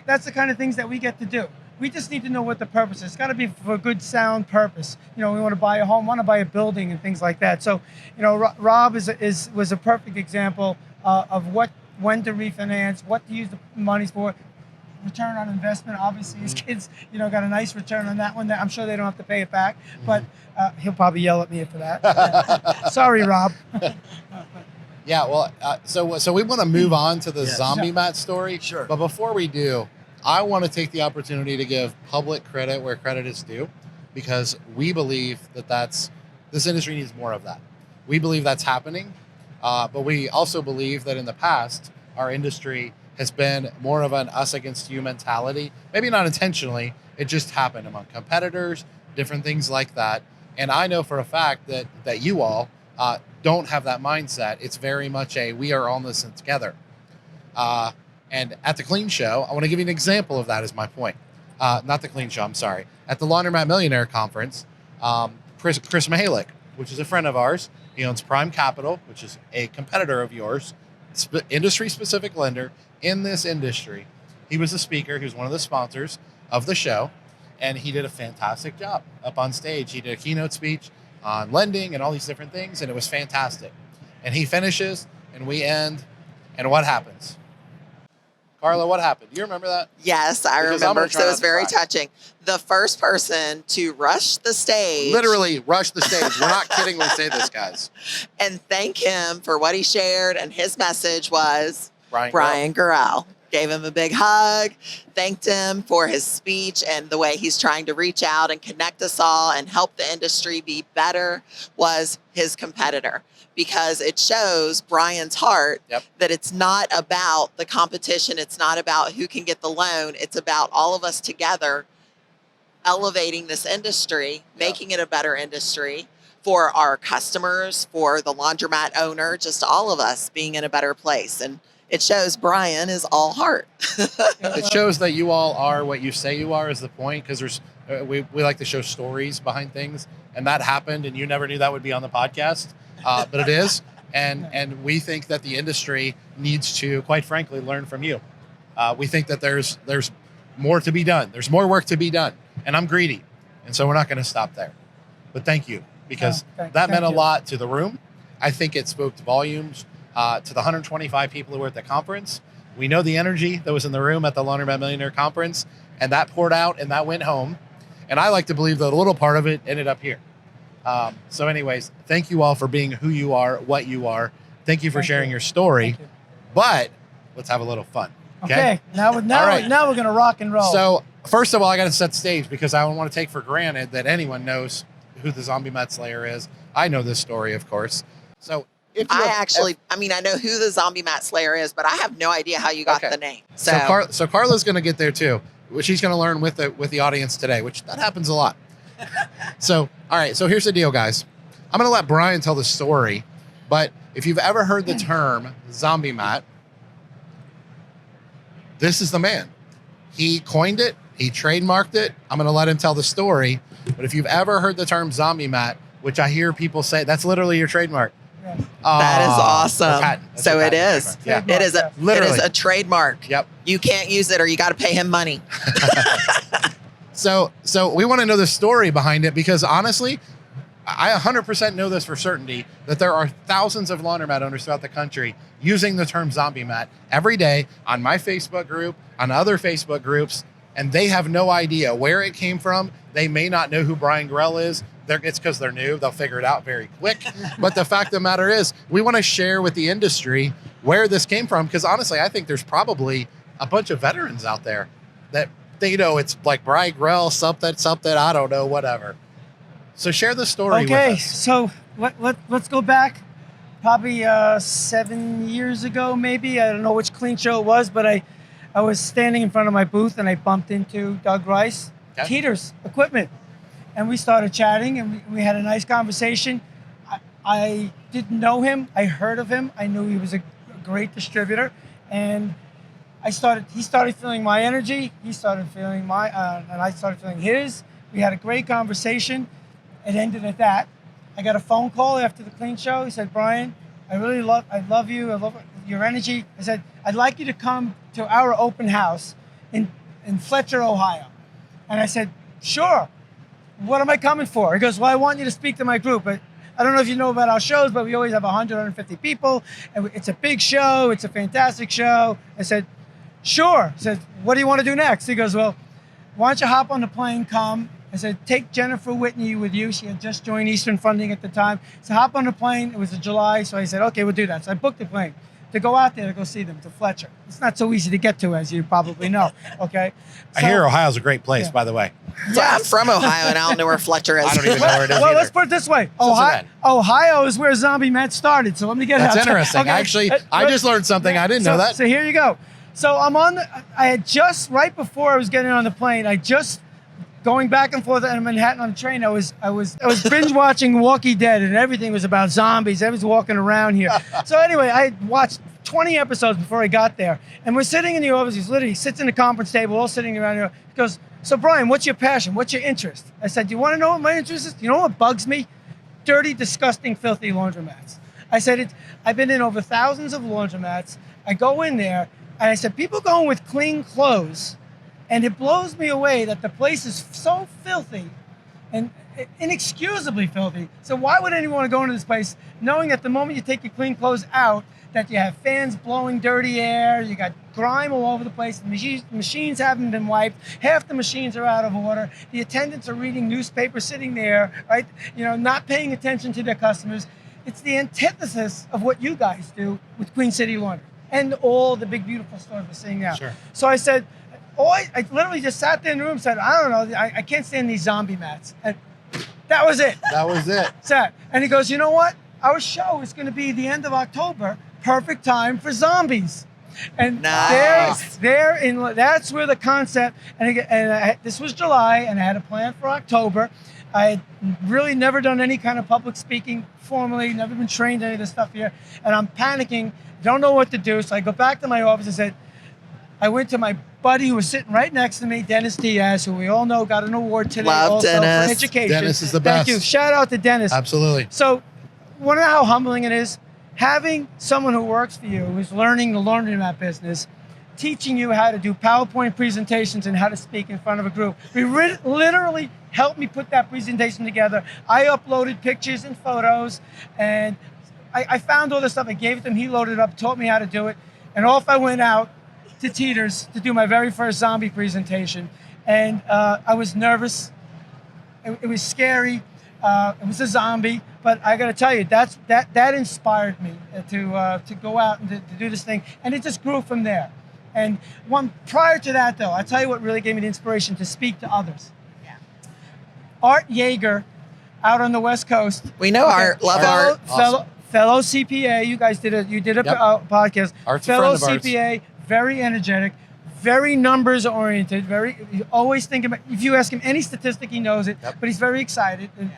that's the kind of things that we get to do. We just need to know what the purpose is. It's got to be for a good, sound purpose. We want to buy a home, want to buy a building, and things like that. So, Rob was a perfect example of when to refinance, what to use the monies for. Return on investment. Obviously, his kids, got a nice return on that one. I'm sure they don't have to pay it back, but he'll probably yell at me for that. Sorry, Rob. Yeah, well, so we want to move on to the ZombieMats story. Sure. But before we do, I want to take the opportunity to give public credit where credit is due, because we believe that this industry needs more of that. We believe that's happening, but we also believe that in the past, our industry has been more of an us against you mentality. Maybe not intentionally, it just happened among competitors, different things like that. And I know for a fact that you all don't have that mindset. It's very much we are all in this together. And at the Clean Show, I want to give you an example of that is my point. Not the Clean Show, I'm sorry. At the Laundromat Millionaire Conference, Chris Mihalik, which is a friend of ours, he owns Prime Capital, which is a competitor of yours, industry-specific lender in this industry. He was a speaker. He was one of the sponsors of the show, and he did a fantastic job up on stage. He did a keynote speech on lending and all these different things, and it was fantastic. And he finishes, and we end, and what happens? Carla, what happened? Do you remember that? Yes, I remember. So it was very touching. The first person to rush the stage. Literally rush the stage. We're not kidding when we say this, guys. And thank him for what he shared. And his message was Brian Grell. Gave him a big hug, thanked him for his speech and the way he's trying to reach out and connect us all and help the industry be better, was his competitor. Because it shows Brian's heart that it's not about the competition. It's not about who can get the loan. It's about all of us together elevating this industry, making it a better industry for our customers, for the laundromat owner, just all of us being in a better place. And it shows Brian is all heart. It shows that you all are what you say you are, is the point, because we like to show stories behind things, and that happened, and you never knew that would be on the podcast. But it is, and we think that the industry needs to, quite frankly, learn from you. We think that there's more to be done. There's more work to be done, and I'm greedy, and so we're not going to stop there. But thank you, because that meant a lot to the room. I think it spoke volumes to the 125 people who were at the conference. We know the energy that was in the room at the Laundromat Millionaire Conference, and that poured out and that went home. And I like to believe that a little part of it ended up here. So anyways, thank you all for being who you are, what you are. Thank you for sharing your story, but let's have a little fun. Okay. Now we're going to rock and roll. So first of all, I got to set the stage, because I don't want to take for granted that anyone knows who the ZombieMats Slayer is. I know this story, of course. So I know who the ZombieMats Slayer is, but I have no idea how you got the name. So Carla's going to get there too, which she's going to learn with the audience today, which that happens a lot. So, all right. So here's the deal, guys. I'm going to let Brian tell the story, but if you've ever heard the term ZombieMat, this is the man. He coined it. He trademarked it. I'm going to let him tell the story. But if you've ever heard the term ZombieMat, which I hear people say, that's literally your trademark. That is awesome. So it is. Yeah. It is a trademark. Yep. You can't use it, or you got to pay him money. So we want to know the story behind it, because honestly, I 100% know this for certainty, that there are thousands of laundromat owners throughout the country using the term ZombieMat every day on my Facebook group, on other Facebook groups, and they have no idea where it came from. They may not know who Brian Grell is. It's because they're new. They'll figure it out very quick. But the fact of the matter is, we want to share with the industry where this came from, because honestly, I think there's probably a bunch of veterans out there that it's like Brian Grell, something, I don't know, whatever. So share the story with us. Okay, so let's go back probably 7 years ago, maybe. I don't know which Clean Show it was, but I was standing in front of my booth and I bumped into Doug Rice, Teeter's Equipment. And we started chatting and we had a nice conversation. I didn't know him. I heard of him. I knew he was a great distributor. And he started feeling my energy. He started feeling and I started feeling his. We had a great conversation. It ended at that. I got a phone call after the clean show. He said, Brian, I love you. I love your energy. I said, I'd like you to come to our open house in Fletcher, Ohio. And I said, sure. What am I coming for? He goes, well, I want you to speak to my group. But I don't know if you know about our shows, but we always have 100, 150 people. And it's a big show. It's a fantastic show. I said, sure. He said, what do you want to do next? He goes, well, why don't you hop on the plane, come. I said, take Jennifer Whitney with you. She had just joined Eastern Funding at the time. So hop on the plane. It was in July. So I said, okay, we'll do that. So I booked the plane to go out there to go see them, to Fletcher. It's not so easy to get to, as you probably know, okay? I hear Ohio's a great place, by the way. So I'm from Ohio, and I don't know where Fletcher is. I don't even know where it is Well, either. let's put it this way. Cincinnati. Ohio is where ZombieMats started, so let me get That's out. interesting. Okay. Actually, I just learned something. I didn't know that. So here you go. So I had just, right before I was getting on the plane, going back and forth in Manhattan on the train, I was binge watching Walking Dead, and everything was about zombies. Everyone's walking around here. So anyway, I had watched 20 episodes before I got there, and we're sitting in the office. He sits in the conference table, all sitting around here. He goes, so Brian, what's your passion? What's your interest? I said, do you want to know what my interest is? You know what bugs me? Dirty, disgusting, filthy laundromats. I said, I've been in over thousands of laundromats. I go in there, and I said, people go in with clean clothes, and it blows me away that the place is so filthy and inexcusably filthy. So why would anyone want to go into this place knowing that the moment you take your clean clothes out, that you have fans blowing dirty air, you got grime all over the place, the machines haven't been wiped, half the machines are out of order, the attendants are reading newspapers sitting there, right? Not paying attention to their customers. It's the antithesis of what you guys do with Queen City Laundry and all the big, beautiful stores we're seeing now. Sure. So I said, I literally just sat there in the room and said, I don't know, I can't stand these zombie mats. And that was it. That was it. Sat. And he goes, you know what? Our show is going to be the end of October. Perfect time for zombies. And Nice. that's where the concept, this was July, and I had a plan for October. I had really never done any kind of public speaking formally, never been trained in any of this stuff here. And I'm panicking, don't know what to do. So I go back to my office and said, I went to my buddy who was sitting right next to me, Dennis Diaz, who we all know got an award today Love also Dennis. for education. Dennis is the best. Thank you. Shout out to Dennis. Absolutely. So, want to know how humbling it is? Having someone who works for you, who's learning the laundromat business, teaching you how to do PowerPoint presentations and how to speak in front of a group. He literally helped me put that presentation together. I uploaded pictures and photos, and I found all this stuff. I gave it to him. He loaded it up, taught me how to do it, and off I went out to Teeters to do my very first zombie presentation. And I was nervous. It was scary. It was a zombie, but I got to tell you, that inspired me to go out and to do this thing, and it just grew from there. And prior to that, though, I'll tell you what really gave me the inspiration to speak to others. Yeah. Art Yeager, out on the West Coast. We know Art. Love Art. Fellow CPA. You guys did a podcast. Art's a fellow friend of ours. CPA, very energetic, very numbers oriented. You always think about. If you ask him any statistic, he knows it. But he's very excited. And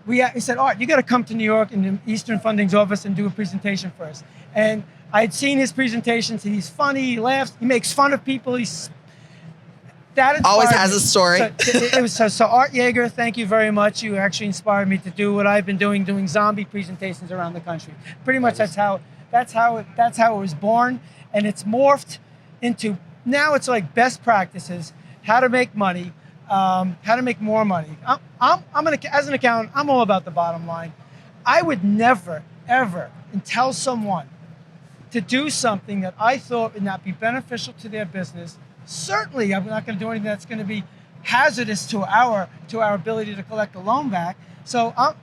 he said, Art, you got to come to New York in the Eastern Funding's office and do a presentation for us. And I had seen his presentations. He's funny. He laughs. He makes fun of people. That Always inspired has me. a story. So Art Yeager, thank you very much. You actually inspired me to do what I've been doing zombie presentations around the country. Pretty much that's how it was born, and it's morphed into now it's like best practices, how to make money, how to make more money. As an accountant, I'm all about the bottom line. I would never ever tell someone to do something that I thought would not be beneficial to their business. Certainly, I'm not going to do anything that's going to be hazardous to our ability to collect a loan back. So, I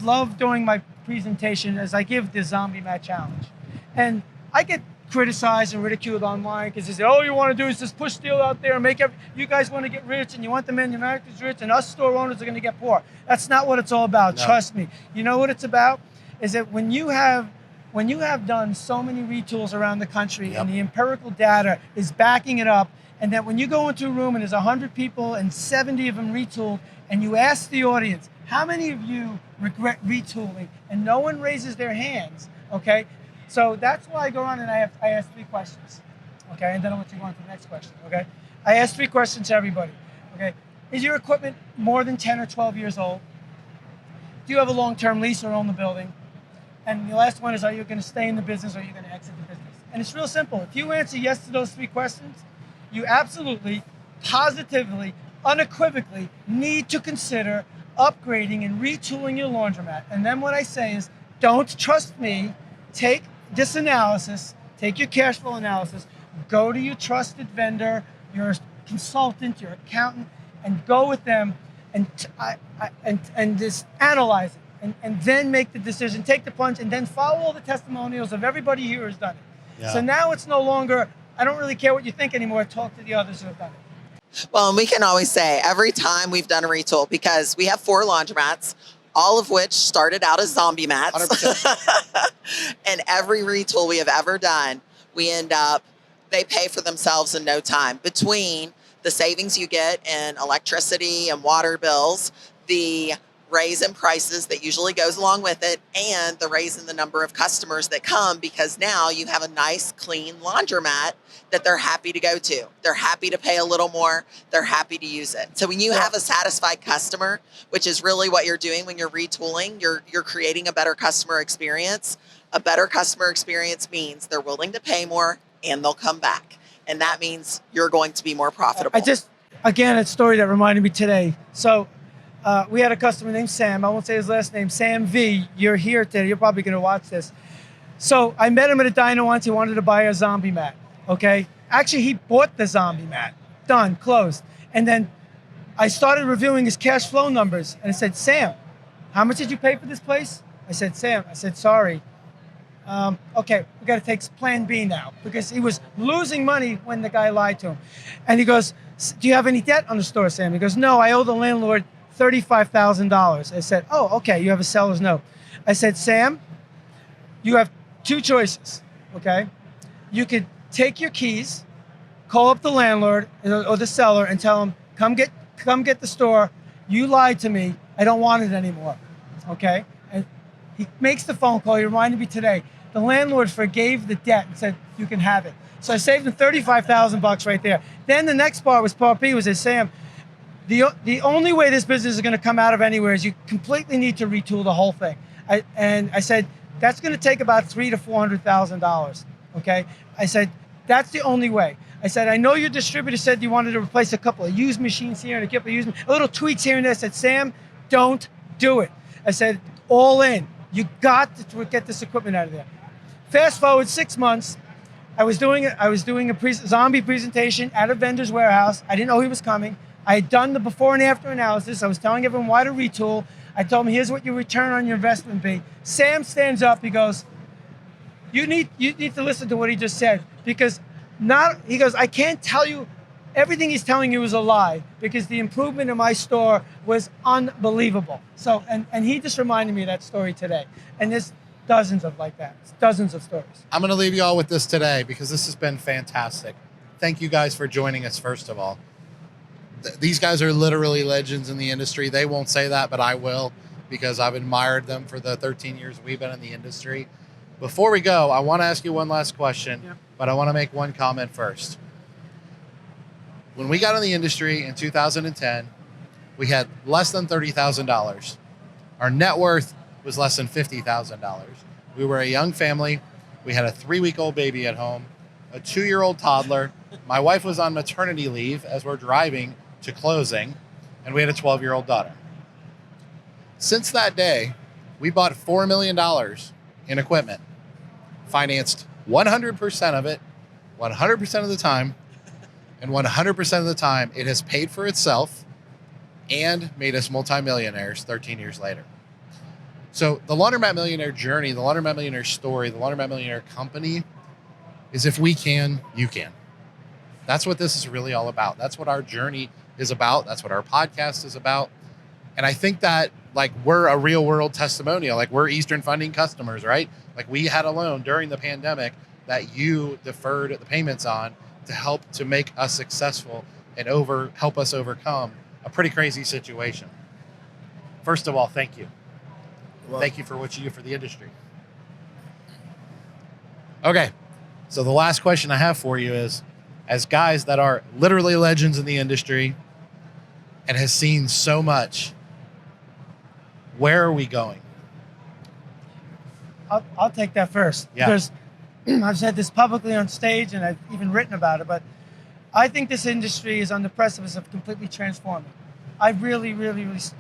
love doing my presentation as I give the ZombieMat challenge, and I get criticized and ridiculed online because they say, "Oh, you want to do is just push steel out there and you guys want to get rich and you want the manufacturers rich and us store owners are going to get poor." That's not what it's all about. No. Trust me. You know what it's about is that when you have done so many retools around the country and the empirical data is backing it up, and that when you go into a room and there's 100 people and 70 of them retooled, and you ask the audience, how many of you regret retooling, and no one raises their hands, okay? So that's why I go around and I ask 3 questions, okay? And then I'll let you go on to the next question, okay? I ask 3 questions to everybody, okay? Is your equipment more than 10 or 12 years old? Do you have a long-term lease or own the building? And the last one is, are you going to stay in the business or are you going to exit the business? And it's real simple. If you answer yes to those 3 questions, you absolutely, positively, unequivocally need to consider upgrading and retooling your laundromat. And then what I say is, don't trust me. Take this analysis, take your cash flow analysis, go to your trusted vendor, your consultant, your accountant, and go with them and just analyze it. And then make the decision, take the plunge, and then follow all the testimonials of everybody here who's done it. Yeah. So now it's no longer, I don't really care what you think anymore, talk to the others who have done it. Well, and we can always say every time we've done a retool, because we have 4 laundromats, all of which started out as ZombieMats. And every retool we have ever done, we end up, they pay for themselves in no time. Between the savings you get in electricity and water bills, the raise in prices that usually goes along with it, and the raise in the number of customers that come, because now you have a nice, clean laundromat that they're happy to go to. They're happy to pay a little more. They're happy to use it. So when you have a satisfied customer, which is really what you're doing when you're retooling, you're creating a better customer experience. A better customer experience means they're willing to pay more and they'll come back. And that means you're going to be more profitable. Again, a story that reminded me today. So we had a customer named Sam. I won't say his last name, Sam V. You're here today. You're probably going to watch this. So I met him at a diner once. He wanted to buy a ZombieMat. Okay. Actually, he bought the ZombieMat. Done, closed. And then I started reviewing his cash flow numbers. And I said, Sam, how much did you pay for this place? I said, Sam, sorry. Okay, we got to take plan B now, because he was losing money when the guy lied to him. And he goes, do you have any debt on the store, Sam? He goes, no, I owe the landlord $35,000. I said, oh, okay, you have a seller's note. I said, Sam, you have 2 choices, okay? You could take your keys, call up the landlord or the seller and tell him, come get the store. You lied to me. I don't want it anymore, okay? And he makes the phone call. He reminded me today. The landlord forgave the debt and said, you can have it. So I saved him $35,000 right there. Then the next part was part B, was that, Sam, the only way this business is going to come out of anywhere is you completely need to retool the whole thing. I said, that's going to take about $300,000 to $400,000, okay? I said, that's the only way. I said, I know your distributor said you wanted to replace a couple of used machines here and a couple of little tweaks here and there. I said, Sam, don't do it. I said, all in. You got to get this equipment out of there. Fast forward 6 months, I was doing a zombie presentation at a vendor's warehouse. I didn't know he was coming. I had done the before and after analysis. I was telling everyone why to retool. I told him, here's what your return on your investment be. Sam stands up. He goes, you need to listen to what he just said, because he goes, I can't tell you everything he's telling you is a lie, because the improvement in my store was unbelievable. So, and he just reminded me of that story today. And there's dozens of like that, dozens of stories. I'm going to leave you all with this today, because this has been fantastic. Thank you guys for joining us, first of all. These guys are literally legends in the industry. They won't say that, but I will, because I've admired them for the 13 years we've been in the industry. Before we go, I want to ask you one last question, but I want to make one comment first. When we got in the industry in 2010, we had less than $30,000. Our net worth was less than $50,000. We were a young family. We had a 3-week-old baby at home, a 2-year-old toddler. My wife was on maternity leave as we're driving to closing, and we had a 12-year-old daughter. Since that day, we bought $4 million in equipment, financed 100% of it, 100% of the time, and 100% of the time, it has paid for itself and made us multimillionaires 13 years later. So the Laundromat Millionaire journey, the Laundromat Millionaire story, the Laundromat Millionaire company is, if we can, you can. That's what this is really all about. That's what our journey is about. That's what our podcast is about. And I think that, like, we're a real world testimonial. Like, we're Eastern Funding customers, right? Like, we had a loan during the pandemic that you deferred the payments on to help to make us successful and help us overcome a pretty crazy situation. First of all, thank you. Well, thank you for what you do for the industry. Okay. So the last question I have for you is, as guys that are literally legends in the industry and has seen so much, where are we going? I'll take that first. Yeah. Because I've said this publicly on stage and I've even written about it, but I think this industry is on the precipice of completely transforming. I really,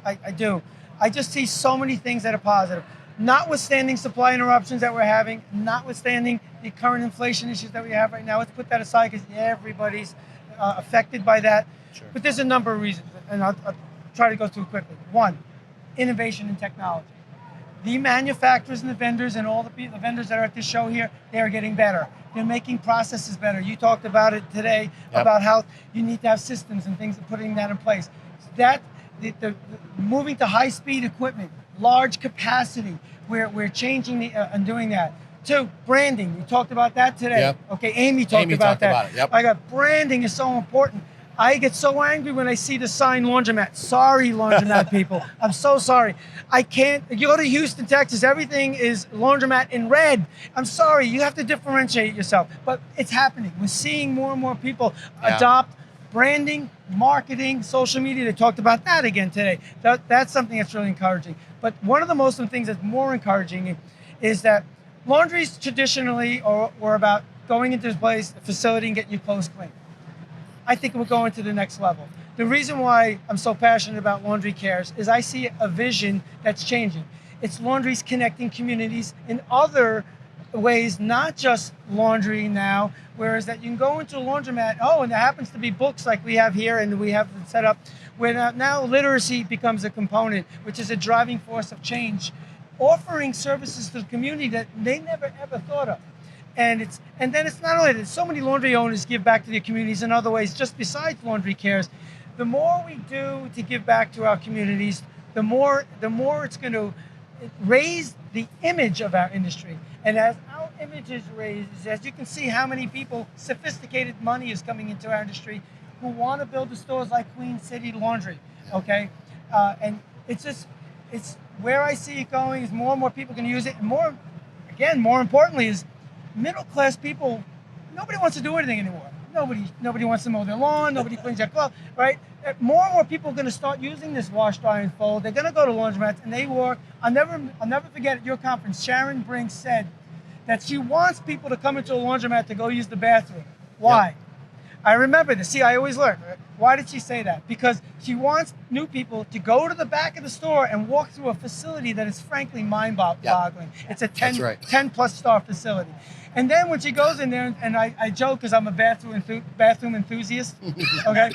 I do. I just see so many things that are positive. Notwithstanding supply interruptions that we're having, notwithstanding the current inflation issues that we have right now, let's put that aside because everybody's affected by that. Sure. But there's a number of reasons, and I'll try to go through quickly. One, innovation in technology. The manufacturers and the vendors and all the vendors that are at this show here, they are getting better. They're making processes better. You talked about it today, about how you need to have systems and things and putting that in place. That the moving to high-speed equipment, large capacity, we're changing and doing that. Two, branding. We talked about that today. Yep. Okay, Amy talked about that. Yep. I got branding is so important. I get so angry when I see the sign Laundromat. Sorry, Laundromat people. I'm so sorry. I can't. You go to Houston, Texas, everything is Laundromat in red. I'm sorry. You have to differentiate yourself. But it's happening. We're seeing more and more people adopt branding, marketing, social media. They talked about that again today. That's something that's really encouraging. But one of the most things that's more encouraging is that laundries traditionally were about going into this place, a facility, and getting your clothes clean. I think we're going to the next level. The reason why I'm so passionate about laundry cares is I see a vision that's changing. It's laundries connecting communities in other ways, not just laundry now, whereas that you can go into a laundromat, and there happens to be books like we have here and we have it set up, where now literacy becomes a component, which is a driving force of change, offering services to the community that they never ever thought of. And then it's not only that, so many laundry owners give back to their communities in other ways, just besides laundry cares. The more we do to give back to our communities, the more it's going to raise the image of our industry. And as our image is raised, as you can see how many people, sophisticated money is coming into our industry who want to build the stores like Queen City Laundry, okay? And it's where I see it going is more and more people can use it. And more importantly is middle-class people, nobody wants to do anything anymore. Nobody wants to mow their lawn. Nobody cleans their clothes, right? More and more people are going to start using this wash, dry, and fold. They're going to go to laundromats, and they work. I'll never forget at your conference, Sharon Brink said that she wants people to come into a laundromat to go use the bathroom. Why? Yep. I remember this. See, I always learn. Why did she say that? Because she wants new people to go to the back of the store and walk through a facility that is frankly mind-boggling. Yep. It's a 10-plus star facility. And then when she goes in there, and I joke because I'm a bathroom enthusiast, okay?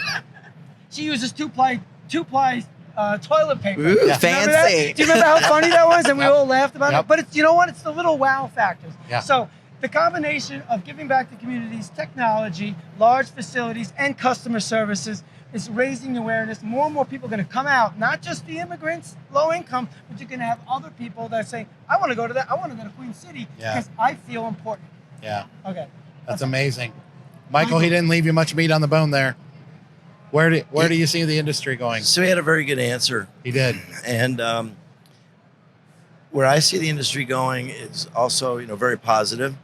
She uses two-ply toilet paper. Ooh, fancy. Do you remember how funny that was? And we all laughed about it. But it's, you know what? It's the little wow factors. Yeah. So the combination of giving back to communities, technology, large facilities, and customer services is raising awareness. More and more people are going to come out, not just the immigrants, low income, but you're going to have other people that say, I want to go to that. I want to go to Queen City because I feel important. Yeah. Okay. That's amazing. Michael, he didn't leave you much meat on the bone there. Where do you see the industry going? So he had a very good answer. He did. And where I see the industry going is also, very positive.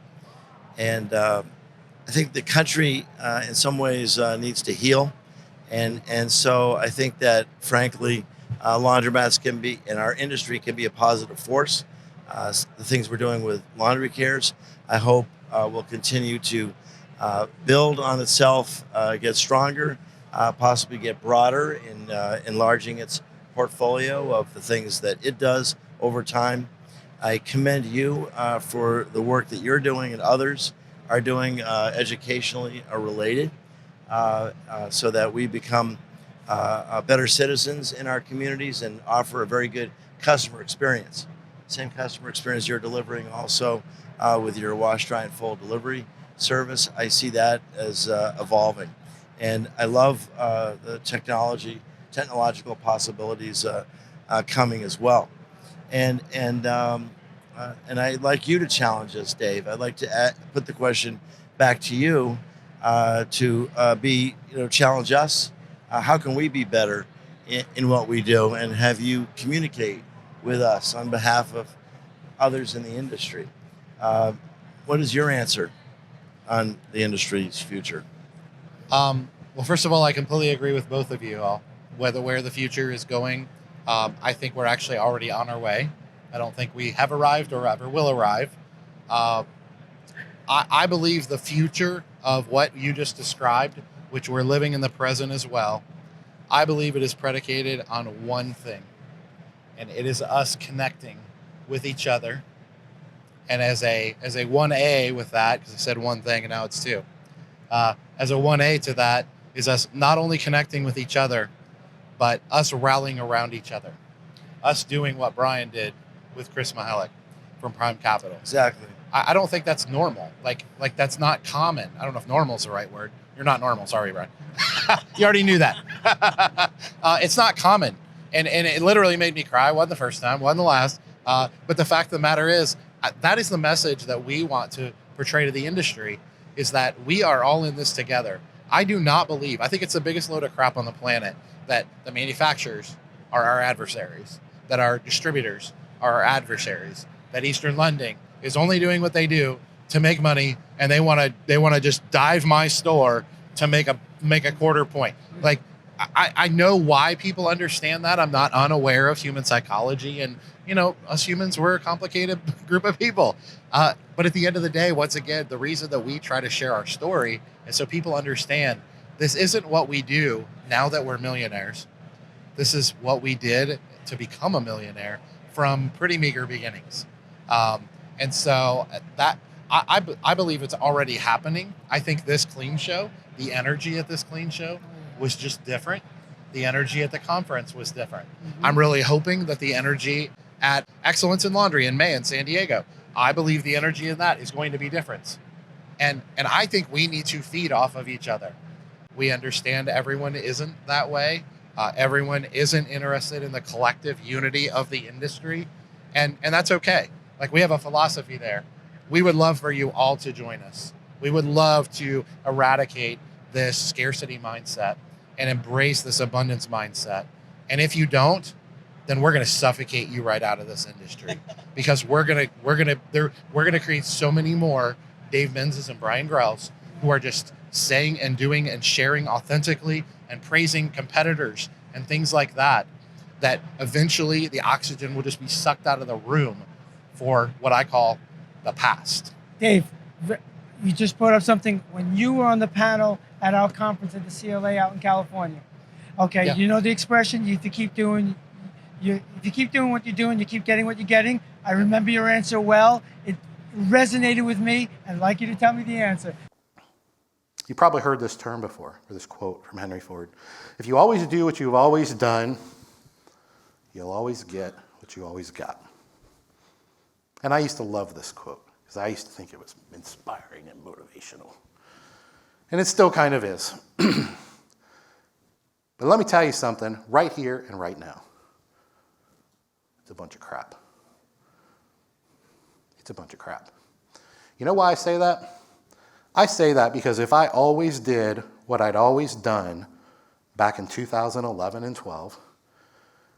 And I think the country, in some ways, needs to heal. And so I think that, frankly, laundromats can be, in our industry, can be a positive force. The things we're doing with laundry cares, I hope will continue to build on itself, get stronger, possibly get broader in enlarging its portfolio of the things that it does over time. I commend you for the work that you're doing and others are doing educationally related, so that we become better citizens in our communities and offer a very good customer experience. Same customer experience you're delivering also with your wash, dry, and fold delivery service. I see that as evolving. And I love the technological possibilities coming as well. And I'd like you to challenge us, Dave. I'd like to put the question back to you to challenge us. How can we be better in what we do, and have you communicate with us on behalf of others in the industry? what is your answer on the industry's future? Well, first of all, I completely agree with both of you all. Where the future is going, I think we're actually already on our way. I don't think we have arrived or ever will arrive. I believe the future of what you just described, which we're living in the present as well, I believe it is predicated on one thing, and it is us connecting with each other. And as a 1A with that, because I said one thing and now it's two, as a 1A to that is us not only connecting with each other, but us rallying around each other, us doing what Brian did with Chris Mihalik from Prime Capital. Exactly. I don't think that's normal. Like that's not common. I don't know if normal is the right word. You're not normal. Sorry, Brian. You already knew that. It's not common. And it literally made me cry. Wasn't the first time, wasn't the last. But the fact of the matter is, that is the message that we want to portray to the industry, is that we are all in this together. I do not believe, I think it's the biggest load of crap on the planet, that the manufacturers are our adversaries, that our distributors are our adversaries, that Eastern Lending is only doing what they do to make money, and they want to just dive my store to make a quarter point. Like, I know why people understand that. I'm not unaware of human psychology, and us humans, we're a complicated group of people. But at the end of the day, once again, the reason that we try to share our story is so people understand this isn't what we do now that we're millionaires. This is what we did to become a millionaire from pretty meager beginnings. And so that I believe it's already happening. I think this clean show, the energy at this clean show was just different. The energy at the conference was different. Mm-hmm. I'm really hoping that the energy at Excellence in Laundry in May in San Diego, I believe the energy in that is going to be different. And I think we need to feed off of each other. We understand everyone isn't that way. Everyone isn't interested in the collective unity of the industry. And that's okay. Like, we have a philosophy there. We would love for you all to join us. We would love to eradicate this scarcity mindset and embrace this abundance mindset. And if you don't, then we're going to suffocate you right out of this industry, because we're going to create so many more Dave Menzes and Brian Grells who are just saying and doing and sharing authentically and praising competitors and things like that, that eventually the oxygen will just be sucked out of the room for what I call the past. Dave, you just brought up something when you were on the panel at our conference at the CLA out in California. Okay, yeah. You know the expression, you have to keep doing, if you keep doing what you're doing, you keep getting what you're getting. I remember your answer well. It resonated with me. I'd like you to tell me the answer. You probably heard this term before, or this quote from Henry Ford. If you always do what you've always done, you'll always get what you always got. And I used to love this quote, because I used to think it was inspiring and motivational. And it still kind of is. But let me tell you something right here and right now. It's a bunch of crap. It's a bunch of crap. You know why I say that? I say that because if I always did what I'd always done back in 2011 and 12,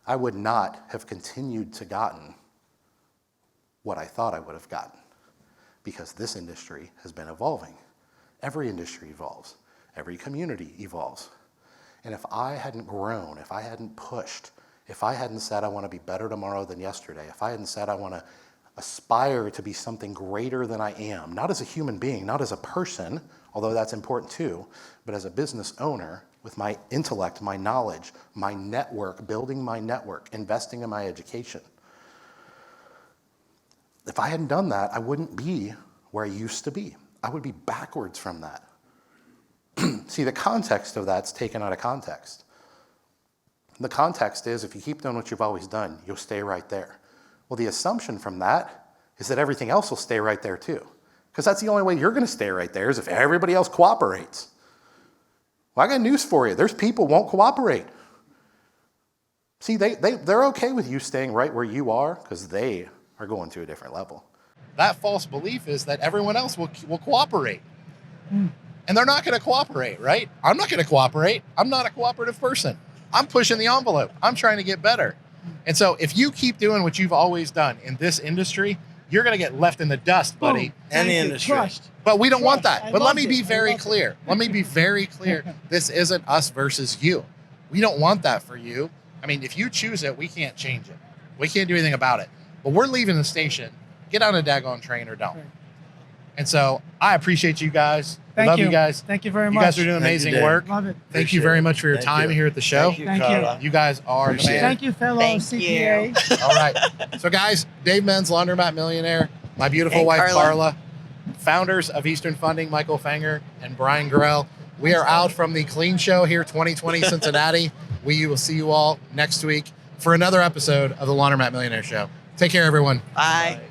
I would not have continued to gotten what I thought I would have gotten, because this industry has been evolving. Every industry evolves. Every community evolves. And if I hadn't grown, if I hadn't pushed, if I hadn't said I want to be better tomorrow than yesterday, if I hadn't said I want to aspire to be something greater than I am, not as a human being, not as a person, although that's important too, but as a business owner with my intellect, my knowledge, my network, building my network, investing in my education. If I hadn't done that, I wouldn't be where I used to be. I would be backwards from that. See, the context of that's taken out of context. The context is, if you keep doing what you've always done, you'll stay right there. Well, the assumption from that is that everything else will stay right there too. Because that's the only way you're going to stay right there, is if everybody else cooperates. Well, I got news for you. There's people who won't cooperate. See, they're okay with you staying right where you are, because they are going to a different level. That false belief is that everyone else will cooperate. And they're not going to cooperate, right? I'm not going to cooperate. I'm not a cooperative person. I'm pushing the envelope. I'm trying to get better. And so if you keep doing what you've always done in this industry, you're going to get left in the dust, buddy. Boom. And the Thank you. industry. Crushed. But we don't want Trust. that. I But let loved me it. be I very loved it. clear. Let me be very clear. This isn't us versus you. We don't want that for you. I mean, if you choose it, we can't change it. We can't do anything about it. But we're leaving the station. Get on a daggone train or don't. Right. And so I appreciate you guys. Thank Love you. you guys. Thank you very You much. guys are doing Thank you, amazing Dave. work. Love it. Thank you Appreciate very it. much for your Thank time you. here at the show. Thank you, Thank you. Carla. You guys are the Appreciate man. it. Thank you, fellow Thank CPA. All right. So, guys, Dave Menz, Laundromat Millionaire, my beautiful And wife, Carla. Carla, founders of Eastern Funding, Michael Fanger and Brian Grell. We are out from the Clean Show here, 2020 Cincinnati. We will see you all next week for another episode of the Laundromat Millionaire Show. Take care, everyone. Bye.